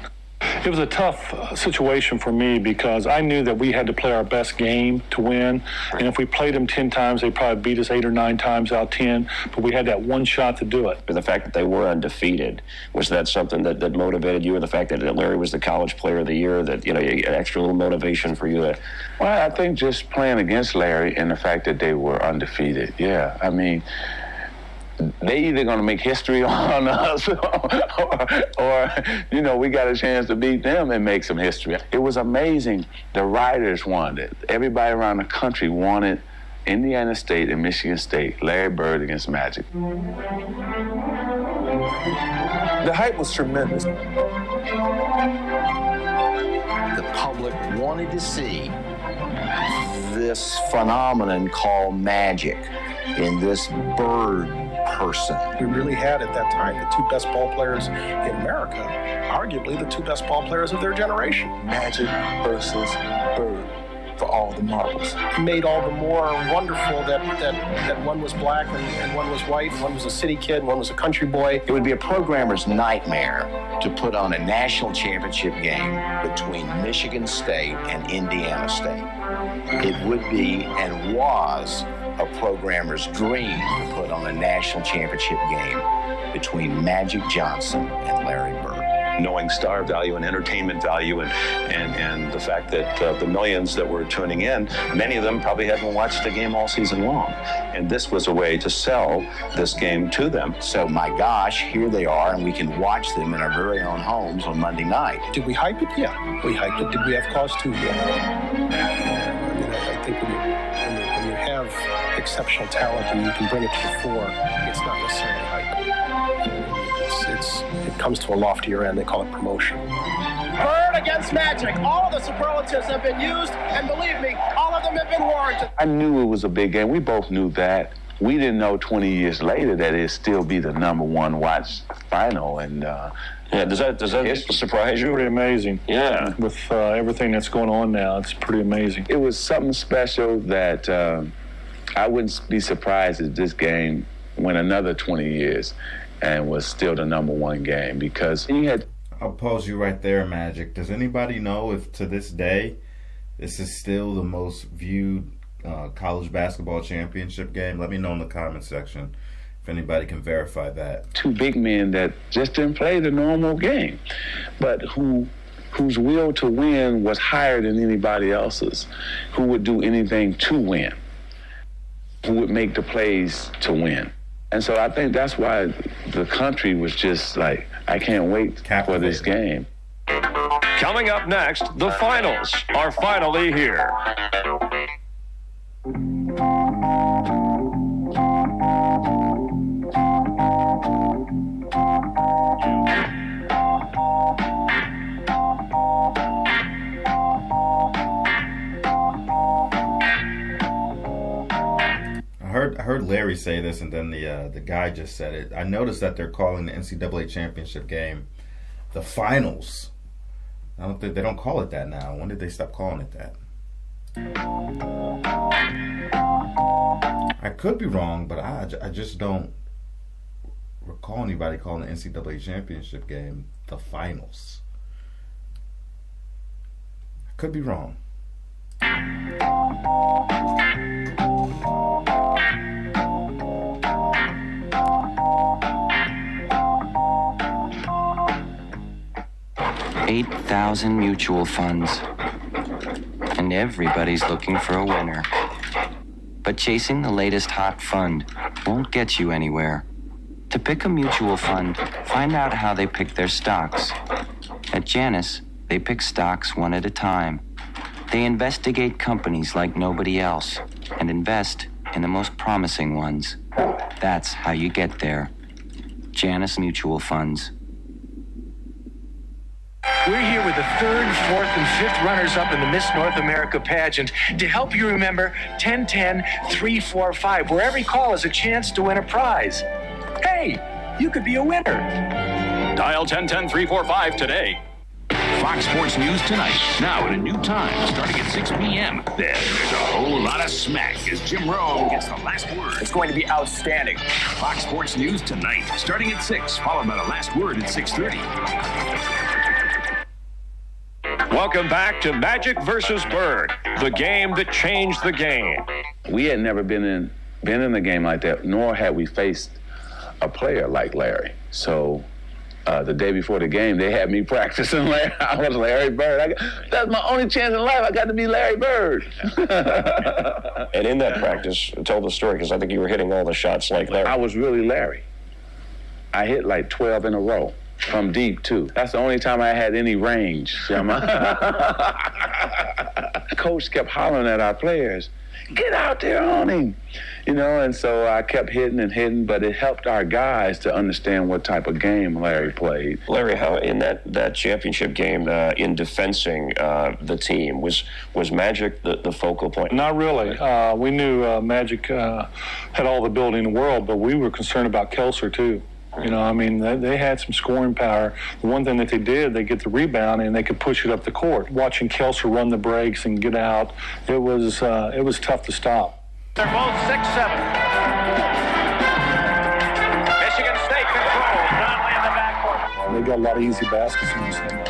It was a tough situation for me because I knew that we had to play our best game to win. And if we played them 10 times, they'd probably beat us 8 or 9 times out of 10. But we had that one shot to do it. But the fact that they were undefeated, was that something that motivated you, or the fact that Larry was the college player of the year, that, an extra little motivation for you? Well, I think just playing against Larry and the fact that they were undefeated. Yeah, I mean, they either going to make history on us or, we got a chance to beat them and make some history. It was amazing. The writers wanted it. Everybody around the country wanted Indiana State and Michigan State, Larry Bird against Magic. The hype was tremendous. The public wanted to see this phenomenon called magic in this Bird person. We really had at that time the two best ball players in America, arguably the two best ball players of their generation. Magic versus Bird for all the marbles. Made all the more wonderful that one was black and one was white, one was a city kid, one was a country boy. It would be a programmer's nightmare to put on a national championship game between Michigan State and Indiana State. It would be and was a programmer's dream to put on a national championship game between Magic Johnson and Larry Bird. knowing star value and entertainment value and the fact that the millions that were tuning in, many of them probably hadn't watched the game all season long. And this was a way to sell this game to them. So, my gosh, here they are, and we can watch them in our very own homes on Monday night. Did we hype it? Yeah, we hyped it. Did we have cause to? Yeah. I think when you have exceptional talent and you can bring it to the fore, it's not necessarily hype. It comes to a loftier end. They call it promotion. Bird against Magic. All of the superlatives have been used, and believe me, all of them have been warranted. I knew it was a big game. We both knew that. We didn't know 20 years later that it'd still be the #1 watched final. And yeah, does that surprise you? Pretty amazing. Yeah. With everything that's going on now, it's pretty amazing. It was something special that I wouldn't be surprised if this game went another 20 years and was still the #1 game, because you had... I'll pause you right there, Magic. Does anybody know if to this day this is still the most viewed college basketball championship game? Let me know in the comment section if anybody can verify that. Two big men that just didn't play the normal game, but whose will to win was higher than anybody else's, who would do anything to win, who would make the plays to win. And so I think that's why the country was just like, I can't wait for this game. Coming up next, the finals are finally here. I heard Larry say this, and then the guy just said it. I noticed that they're calling the NCAA championship game the finals. I don't think they don't call it that now. When did they stop calling it that? I could be wrong, but I just don't recall anybody calling the NCAA championship game the finals. I could be wrong. 8,000 mutual funds, and everybody's looking for a winner. But chasing the latest hot fund won't get you anywhere. To pick a mutual fund, find out how they pick their stocks. At Janus, they pick stocks one at a time. They investigate companies like nobody else and invest in the most promising ones. That's how you get there. Janus Mutual Funds. We're here with the 3rd, 4th, and 5th runners-up in the Miss North America pageant to help you remember 10-10-3-4-5, where every call is a chance to win a prize. Hey, you could be a winner. Dial 10-10-345 today. Fox Sports News tonight, now at a new time, starting at 6 p.m. There's a whole lot of smack as Jim Rome gets the last word. It's going to be outstanding. Fox Sports News tonight, starting at 6, followed by the last word at 6:30. Welcome back to Magic versus Bird, the game that changed the game. We had never been in a game like that, nor had we faced a player like Larry. So the day before the game, they had me practicing. I was Larry Bird. That's my only chance in life. I got to be Larry Bird. And in that practice, tell the story, because I think you were hitting all the shots like Larry. I was really Larry. I hit like 12 in a row. From deep, too. That's the only time I had any range. Coach kept hollering at our players, get out there on him. You know, and so I kept hitting and hitting, but it helped our guys to understand what type of game Larry played. Larry, how in that championship game, in defensing the team, was Magic the focal point? Not really. We knew Magic had all the ability in the world, but we were concerned about Kelser, too. You know, I mean, they had some scoring power. The one thing that they did, they get the rebound and they could push it up the court. Watching Kelser run the breaks and get out, it was tough to stop. They're both 6'7". Michigan State controls Donnelly in the backcourt. They got a lot of easy baskets in this game.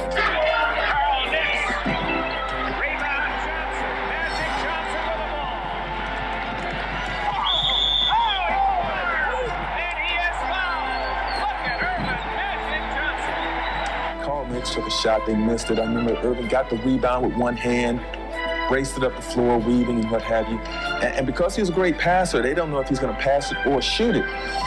shot. They missed it. I remember Irvin got the rebound with one hand, raced it up the floor, weaving and what have you. And because he was a great passer, they don't know if he's going to pass it or shoot it.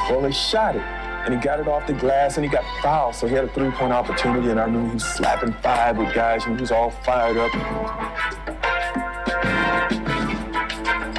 Well, they shot it, and he got it off the glass, and he got fouled, so he had a three-point opportunity, and I remember he was slapping five with guys, and he was all fired up.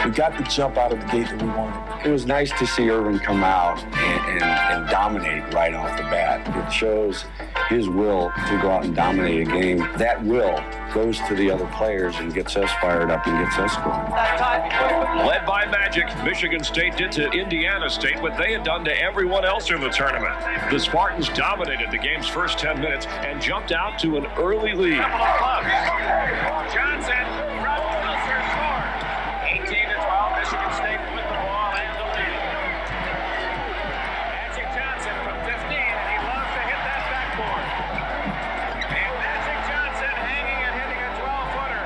We got the jump out of the gate that we wanted. It was nice to see Irvin come out and dominate right off the bat. It shows his will to go out and dominate a game. That will goes to the other players and gets us fired up and gets us going. Led by Magic, Michigan State did to Indiana State what they had done to everyone else in the tournament. The Spartans dominated the game's first 10 minutes and jumped out to an early lead. Johnson from Wilson scored. 18-12, Michigan State with the ball and the lead. Magic Johnson from 15, and he loves to hit that backboard. And Magic Johnson hanging and hitting a 12-footer.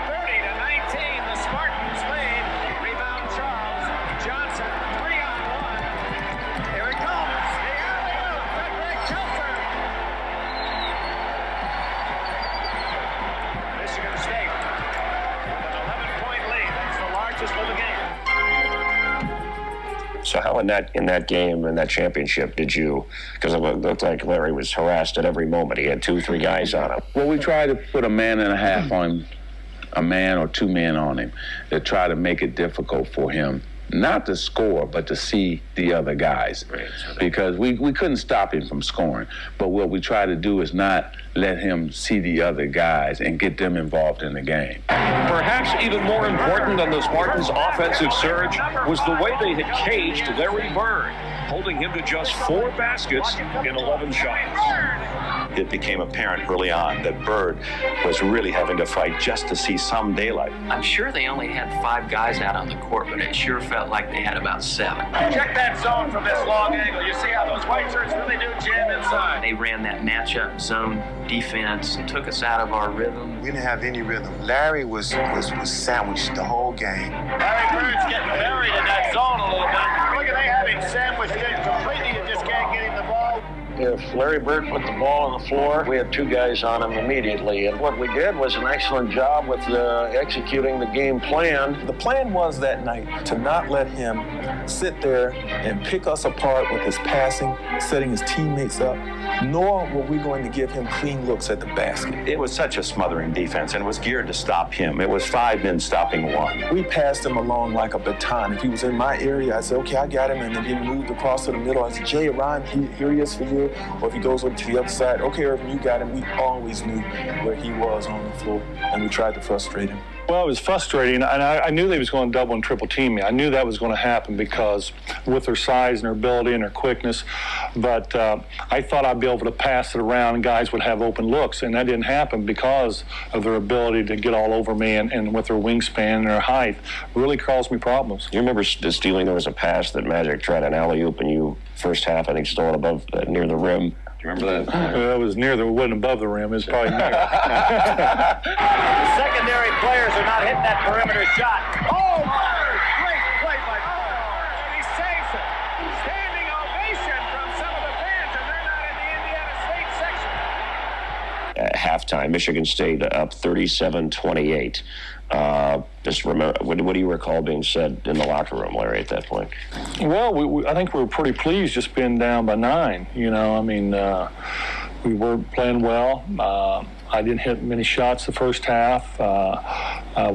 30-19, the Spartans lead. Rebound Charles. Johnson, 3-on-1. Here it comes. The alley-oop to Greg Kelser. Michigan State with an 11-point lead. That's the largest of the game. So how in that game, in that championship, did you, because it looked like Larry was harassed at every moment. He had 2-3 guys on him. Well, we tried to put a man and a half on him, a man or two men on him, to try to make it difficult for him, not to score, but to see the other guys. Because we couldn't stop him from scoring. But what we try to do is not let him see the other guys and get them involved in the game. Perhaps even more important than the Spartans' offensive surge was the way they had caged Larry Bird, holding him to just 4 baskets in 11 shots. It became apparent early on that Bird was really having to fight just to see some daylight. I'm sure they only had 5 guys out on the court, but it sure felt like they had about 7. Check that zone from this long angle. You see how those white shirts really do jam inside. They ran that matchup zone defense and took us out of our rhythm. We didn't have any rhythm. Larry was sandwiched the whole game. Larry Bird's getting buried in that zone a little bit. Look at they have him sandwiched in completely. You just can't get him the ball. If Larry Bird put the ball on the floor, we had 2 guys on him immediately. And what we did was an excellent job with executing the game plan. The plan was that night to not let him sit there and pick us apart with his passing, setting his teammates up, nor were we going to give him clean looks at the basket. It was such a smothering defense, and it was geared to stop him. It was 5 men stopping 1. We passed him along like a baton. If he was in my area, I said, okay, I got him, and then he moved across to the middle. I said, Jay, Ryan, here he is for you. Or if he goes over to the other side, okay, Irvin, you got him. We always knew where he was on the floor, and we tried to frustrate him. Well, it was frustrating, and I knew they was going to double and triple team me. I knew that was going to happen because with their size and their ability and their quickness, but I thought I'd be able to pass it around and guys would have open looks, and that didn't happen because of their ability to get all over me and with their wingspan and their height really caused me problems. You remember stealing, there was a pass that Magic tried an alley-oop, and you, first half, I think, stole it above, near the rim. Do you remember that? It was near it wasn't above the rim. It was probably near. The secondary players are not hitting that perimeter shot. Oh, great play by Bird. And he saves it. Standing ovation from some of the fans, and they're not in the Indiana State section. At halftime, Michigan State up 37-28. Just remember, what do you recall being said in the locker room, Larry, at that point? Well, I think we were pretty pleased just being down by 9. You know, I mean, we were playing well. I didn't hit many shots the first half.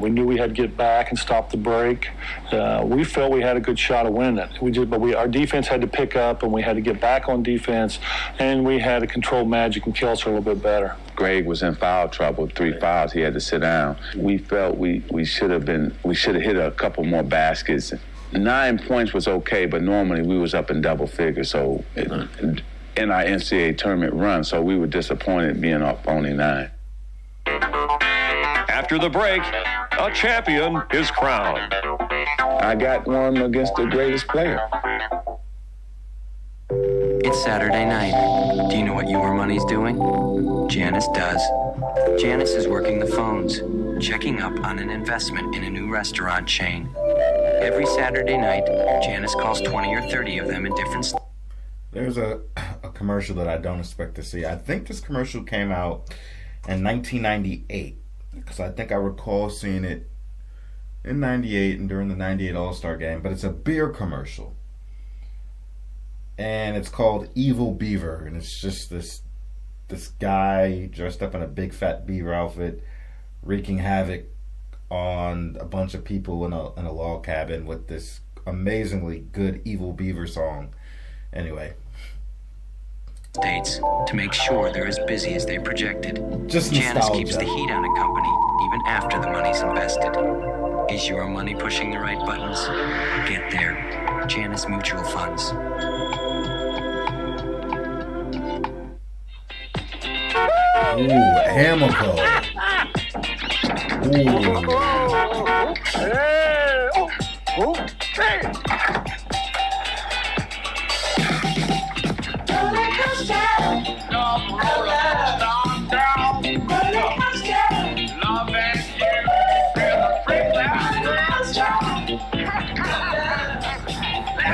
We knew we had to get back and stop the break. We felt we had a good shot of winning it. But our defense had to pick up, and we had to get back on defense, and we had to control Magic and Kelser a little bit better. Greg was in foul trouble, 3 fouls. He had to sit down. We felt we should have hit a couple more baskets. 9 points was okay, but normally we was up in double figures. So in our NCAA tournament run, so we were disappointed being up only 9. After the break, a champion is crowned. I got one against the greatest player. It's Saturday night. Do you know what your money's doing? Janice does. Janice is working the phones, checking up on an investment in a new restaurant chain. Every Saturday night, Janice calls 20 or 30 of them in different... There's a commercial that I don't expect to see. I think this commercial came out in 1998 because I think I recall seeing it in 98 and during the 98 All-Star game, but it's a beer commercial. And it's called Evil Beaver, and it's just this guy dressed up in a big fat beaver outfit wreaking havoc on a bunch of people in a log cabin with this amazingly good Evil Beaver song. Anyway. States to make sure they're as busy as they projected. Just Janus nostalgia. keeps the heat on a company even after the money's invested. Is your money pushing the right buttons? Get there. Janus Mutual Funds. Ooh, Hamilco. Ooh.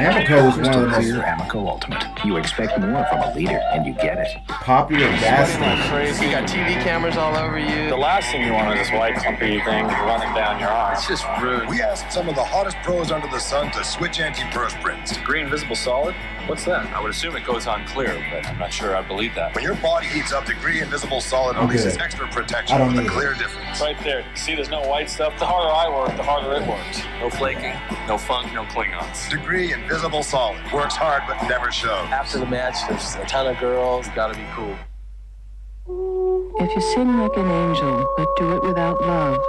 Amoco is one of the most Amoco Ultimate. You expect more from a leader, and you get it. Popular gas station. Crazy. You got TV cameras all over you. The last thing you want is this white clumpy thing running down your arm. It's just rude. We asked some of the hottest pros under the sun to switch antiperspirants. Green visible solid? What's that? I would assume it goes on clear, but I'm not sure I believe that. When your body heats up, Degree Invisible Solid releases extra protection with a clear difference. Right there. See, there's no white stuff. The harder I work, the harder it works. No flaking, no funk, no Klingons. Degree Invisible Solid works hard but never shows. After the match, there's a ton of girls. Gotta be cool. If you sing like an angel, but do it without love,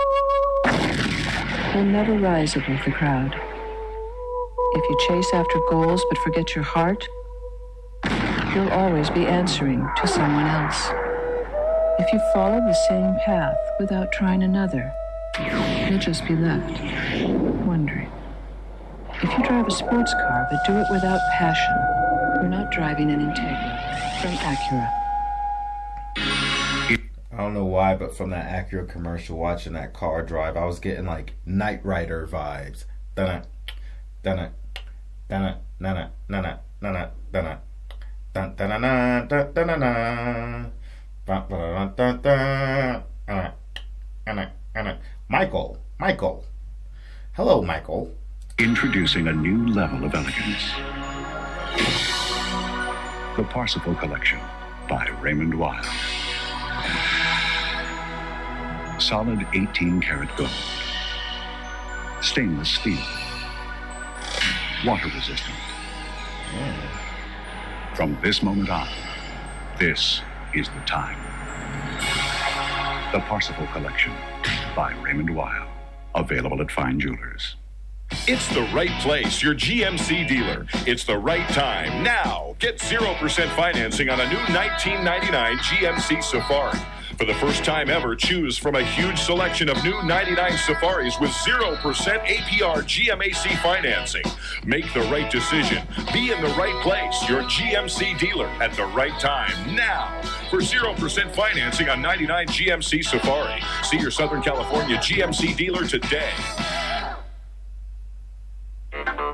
you'll never rise above the crowd. If you chase after goals but forget your heart, you'll always be answering to someone else. If you follow the same path without trying another, you'll just be left wondering. If you drive a sports car but do it without passion, you're not driving an Integra from Acura. I don't know why, but from that Acura commercial, watching that car drive, I was getting like Knight Rider vibes. Dun dun dun dun dun dun dun dun dun dun. Michael. Hello, Michael. Introducing a new level of elegance. The Parsifal Collection by Raymond Weil. Solid 18-karat gold. Stainless steel. Water resistant. From this moment on, this is the time. The Parsifal Collection by Raymond Weil. Available at fine jewelers. It's the right place, your GMC dealer. It's the right time. Now, get 0% financing on a new 1999 GMC Safari. For the first time ever, choose from a huge selection of new 99 Safaris with 0% APR GMAC financing. Make the right decision. Be in the right place, your GMC dealer at the right time. Now, for 0% financing on 99 GMC Safari. See your Southern California GMC dealer today.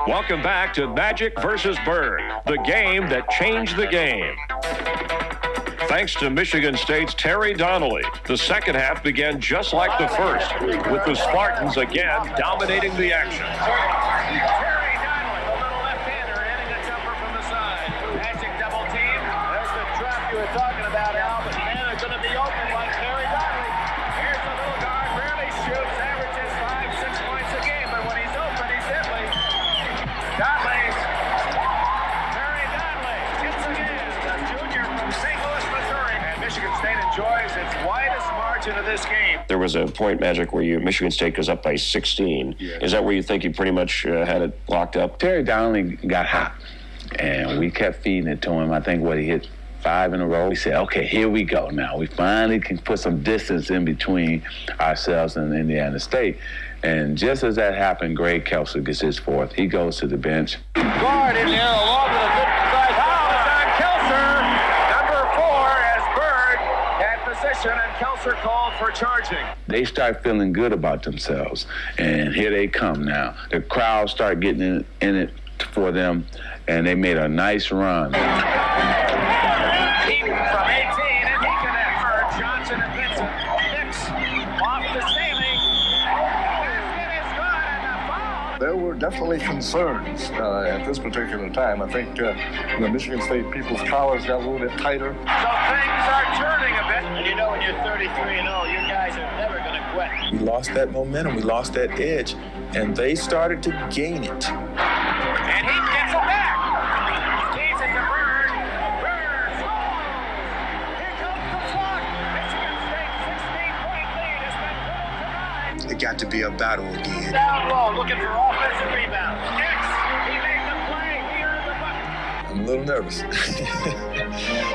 Welcome back to Magic versus Bird, the game that changed the game. Thanks to Michigan State's Terry Donnelly, the second half began just like the first, with the Spartans again dominating the action. Terry Donnelly, a little left-hander, hitting a jumper from the side. Magic double team. There's the trap you were talking about, Al. But men are going to be open like Terry Donnelly. Here's the little guard, rarely shoots, averages 5-6 points a game. But when he's open, he's deadly. Donnelly. Terry Donnelly hits again. The junior from St. Louis, Missouri. And Michigan State enjoys its widest margin of this game. There was a point, Magic, where Michigan State goes up by 16. Yeah. Is that where you think you pretty much had it locked up? Terry Donnelly got hot, and we kept feeding it to him. I think he hit 5 in a row. We said, okay, here we go now. We finally can put some distance in between ourselves and Indiana State. And just as that happened, Greg Kelser gets his fourth. He goes to the bench. Guard in there along with a good-sized foul. It's on Kelser. Number 4 as Bird at position, and Kelser called for charging. They start feeling good about themselves, and here they come now. The crowd start getting in it for them, and they made a nice run. definitely concerns at this particular time. I think the Michigan State people's collars got a little bit tighter. So things are turning a bit. And you know when you're 33-0, you guys are never going to quit. We lost that momentum. We lost that edge. And they started to gain it. And he gets it back. He's at the Bird. Bird scores. Here comes the clock. Michigan State 16-point lead has been pulled tonight. It got to be a battle again. Down low, looking for offensive rebounds. Hicks, he made the play. He earned the bucket. I'm a little nervous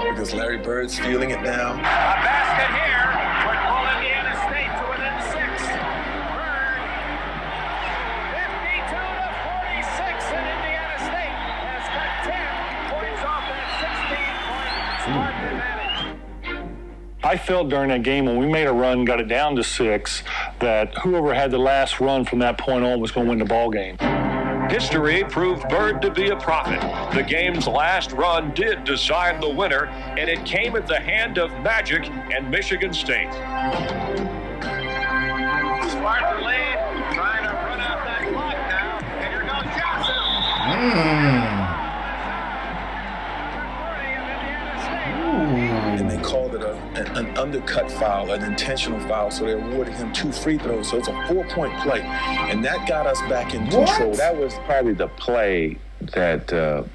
because Larry Bird's feeling it now. A basket here would pull Indiana State to within 6. Bird, 52-46, and Indiana State has got 10 points off that 16-point advantage. I felt during that game when we made a run, got it down to 6, that whoever had the last run from that point on was going to win the ball game. History proved Bird to be a prophet. The game's last run did decide the winner, and it came at the hand of Magic and Michigan State. Spartan lead, trying to run out that clock now, and here goes Johnson. And they called it an undercut foul, an intentional foul, so they awarded him 2 free throws. So it's a 4-point play, and that got us back in control. That was probably the play that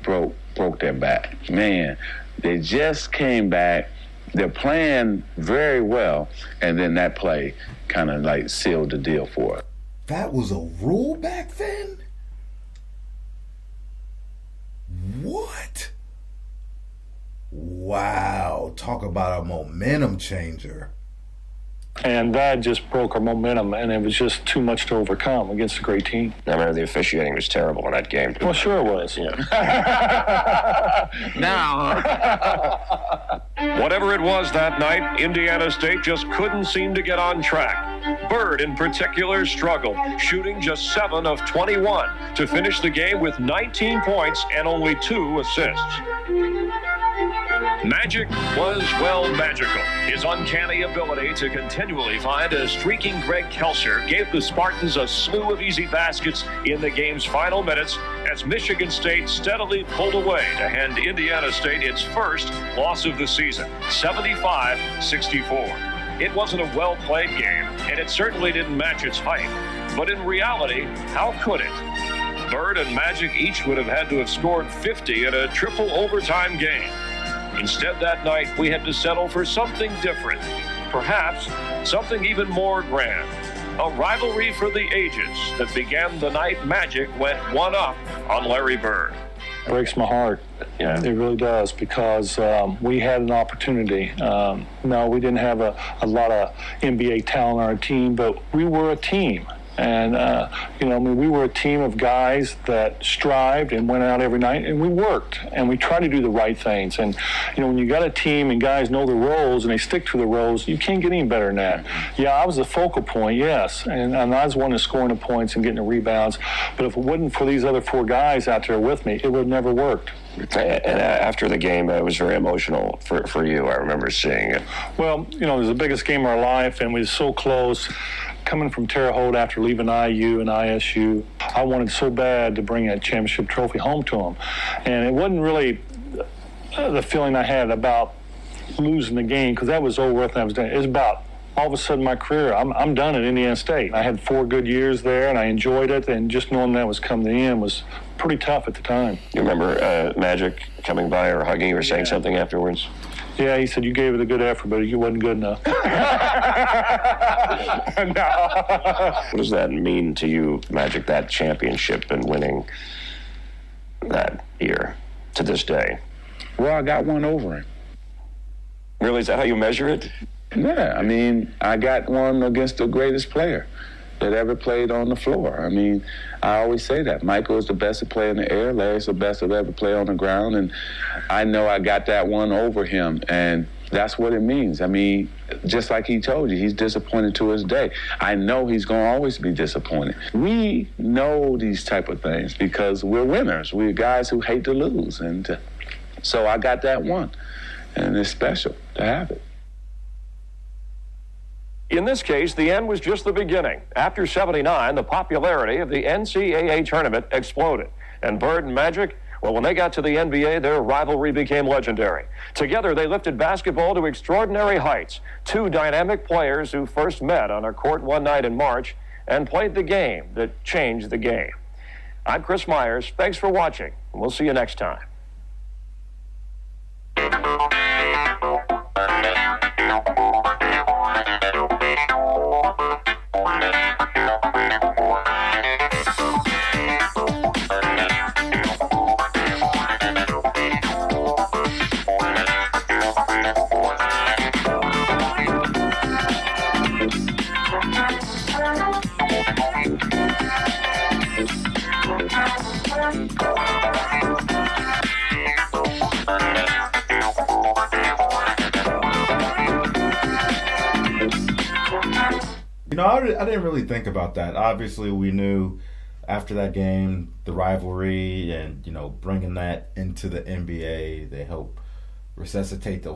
broke their back. Man, they just came back. They're playing very well, and then that play kind of like sealed the deal for us. That was a rule back then? What? Wow, talk about a momentum changer. And that just broke our momentum, and it was just too much to overcome against a great team. I remember the officiating was terrible in that game. Well, sure it was. Whatever it was that night, Indiana State just couldn't seem to get on track. Bird, in particular, struggled, shooting just 7 of 21 to finish the game with 19 points and only 2 assists. Magic was, well, magical. His uncanny ability to continually find a streaking Greg Kelser gave the Spartans a slew of easy baskets in the game's final minutes as Michigan State steadily pulled away to hand Indiana State its first loss of the season, 75-64. It wasn't a well-played game, and it certainly didn't match its hype. But in reality, how could it? Bird and Magic each would have had to have scored 50 in a triple overtime game. Instead, that night, we had to settle for something different. Perhaps something even more grand. A rivalry for the ages that began the night Magic went 1-up on Larry Bird. It breaks my heart. Yeah. It really does, because we had an opportunity. No, we didn't have a lot of NBA talent on our team, but we were a team. And, we were a team of guys that strived and went out every night, and we worked, and we tried to do the right things. And, when you got a team and guys know the roles and they stick to the roles, you can't get any better than that. Yeah, I was the focal point, yes, and I was one that's scoring the points and getting the rebounds. But if it wasn't for these other 4 guys out there with me, it would have never worked. And after the game, it was very emotional for you. I remember seeing it. Well, it was the biggest game of our life, and we were so close. Coming from Terre Haute after leaving IU and ISU, I wanted so bad to bring that championship trophy home to them. And it wasn't really the feeling I had about losing the game, because that was over with and I was done. It was about all of a sudden my career. I'm done at Indiana State. I had 4 good years there, and I enjoyed it, and just knowing that was coming to the end was pretty tough at the time. You remember Magic coming by or hugging you or saying something afterwards? Yeah, he said, you gave it a good effort, but it wasn't good enough. What does that mean to you, Magic, that championship and winning that year to this day? Well, I got one over him. Really? Is that how you measure it? Yeah, I got one against the greatest player that ever played on the floor. I always say that. Michael is the best to play in the air. Larry's the best to ever play on the ground. And I know I got that one over him. And that's what it means. Just like he told you, he's disappointed to his day. I know he's going to always be disappointed. We know these type of things because we're winners. We're guys who hate to lose. And so I got that one. And it's special to have it. In this case, the end was just the beginning. After '79, the popularity of the NCAA tournament exploded. And Bird and Magic, well, when they got to the NBA, their rivalry became legendary. Together, they lifted basketball to extraordinary heights. Two dynamic players who first met on a court one night in March and played the game that changed the game. I'm Chris Myers. Thanks for watching. We'll see you next time. You know, I didn't really think about that. Obviously, we knew after that game, the rivalry and, you know, bringing that into the NBA, they help resuscitate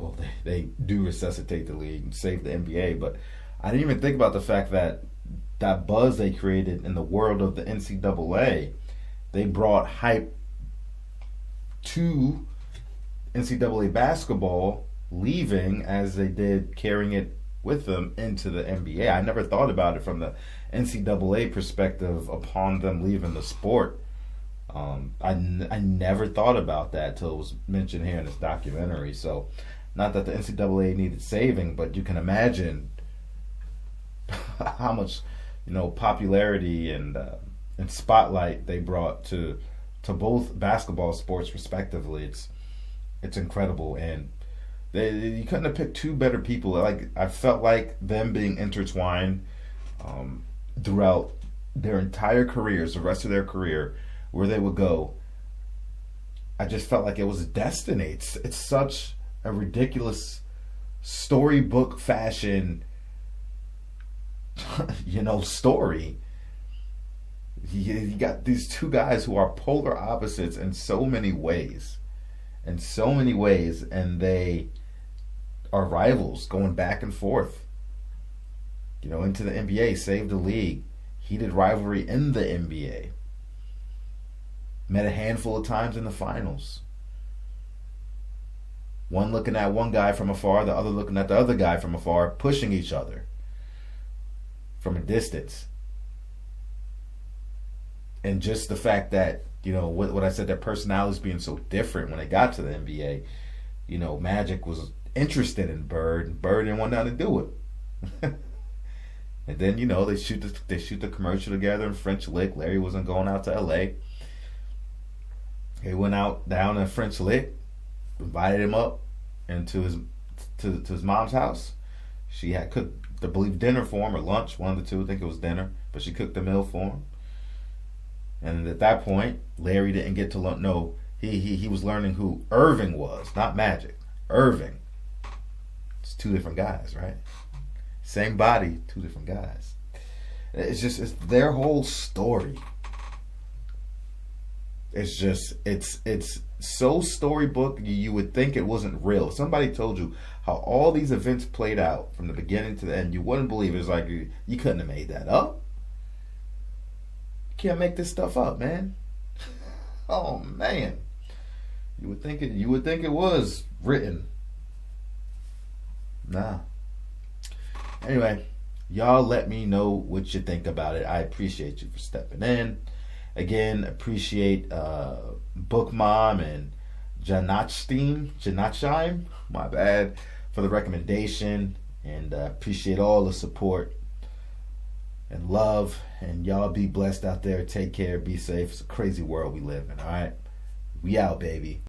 they do resuscitate the league and save the NBA. But I didn't even think about the fact that that buzz they created in the world of the NCAA, they brought hype to NCAA basketball, leaving as they did, carrying it with them into the NBA. I never thought about it from the NCAA perspective upon them leaving the sport. I never thought about that till it was mentioned here in this documentary. So, not that the NCAA needed saving, but you can imagine how much, you know, popularity and spotlight they brought to both basketball sports respectively. It's incredible, and you couldn't have picked two better people. Like, I felt like them being intertwined throughout their entire careers, the rest of their career, where they would go. I just felt like it was destiny. It's such a ridiculous storybook fashion, you know, story. You got these two guys who are polar opposites in so many ways, and they are rivals going back and forth, you know, into the NBA, saved the league, heated rivalry in the NBA, met a handful of times in the finals, one looking at one guy from afar, the other looking at the other guy from afar, pushing each other from a distance. And just the fact that, you know, what I said, their personalities being so different when they got to the NBA, you know, Magic was interested in Bird, and Bird didn't want nothing to do it. And then, you know, they shoot the commercial together in French Lick. Larry wasn't going out to LA. They went out down in French Lick, invited him up into his mom's house. She had cooked, I believe, dinner for him, or lunch, one of the two. I think it was dinner, but she cooked a meal for him. And at that point, Larry didn't get to learn. No, he was learning who Irving was, not Magic. Irving. It's two different guys, right? Same body, two different guys. It's their whole story. It's so storybook, you would think it wasn't real. If somebody told you how all these events played out from the beginning to the end, you wouldn't believe it. It's like you couldn't have made that up. You can't make this stuff up, man. Oh man. You would think it was written. Nah. Anyway, y'all let me know what you think about it. I appreciate you for stepping in. Again, appreciate Book Mom and Janachheim, my bad, for the recommendation, and appreciate all the support and love. And y'all be blessed out there. Take care. Be safe. It's a crazy world we live in. All right, we out, baby.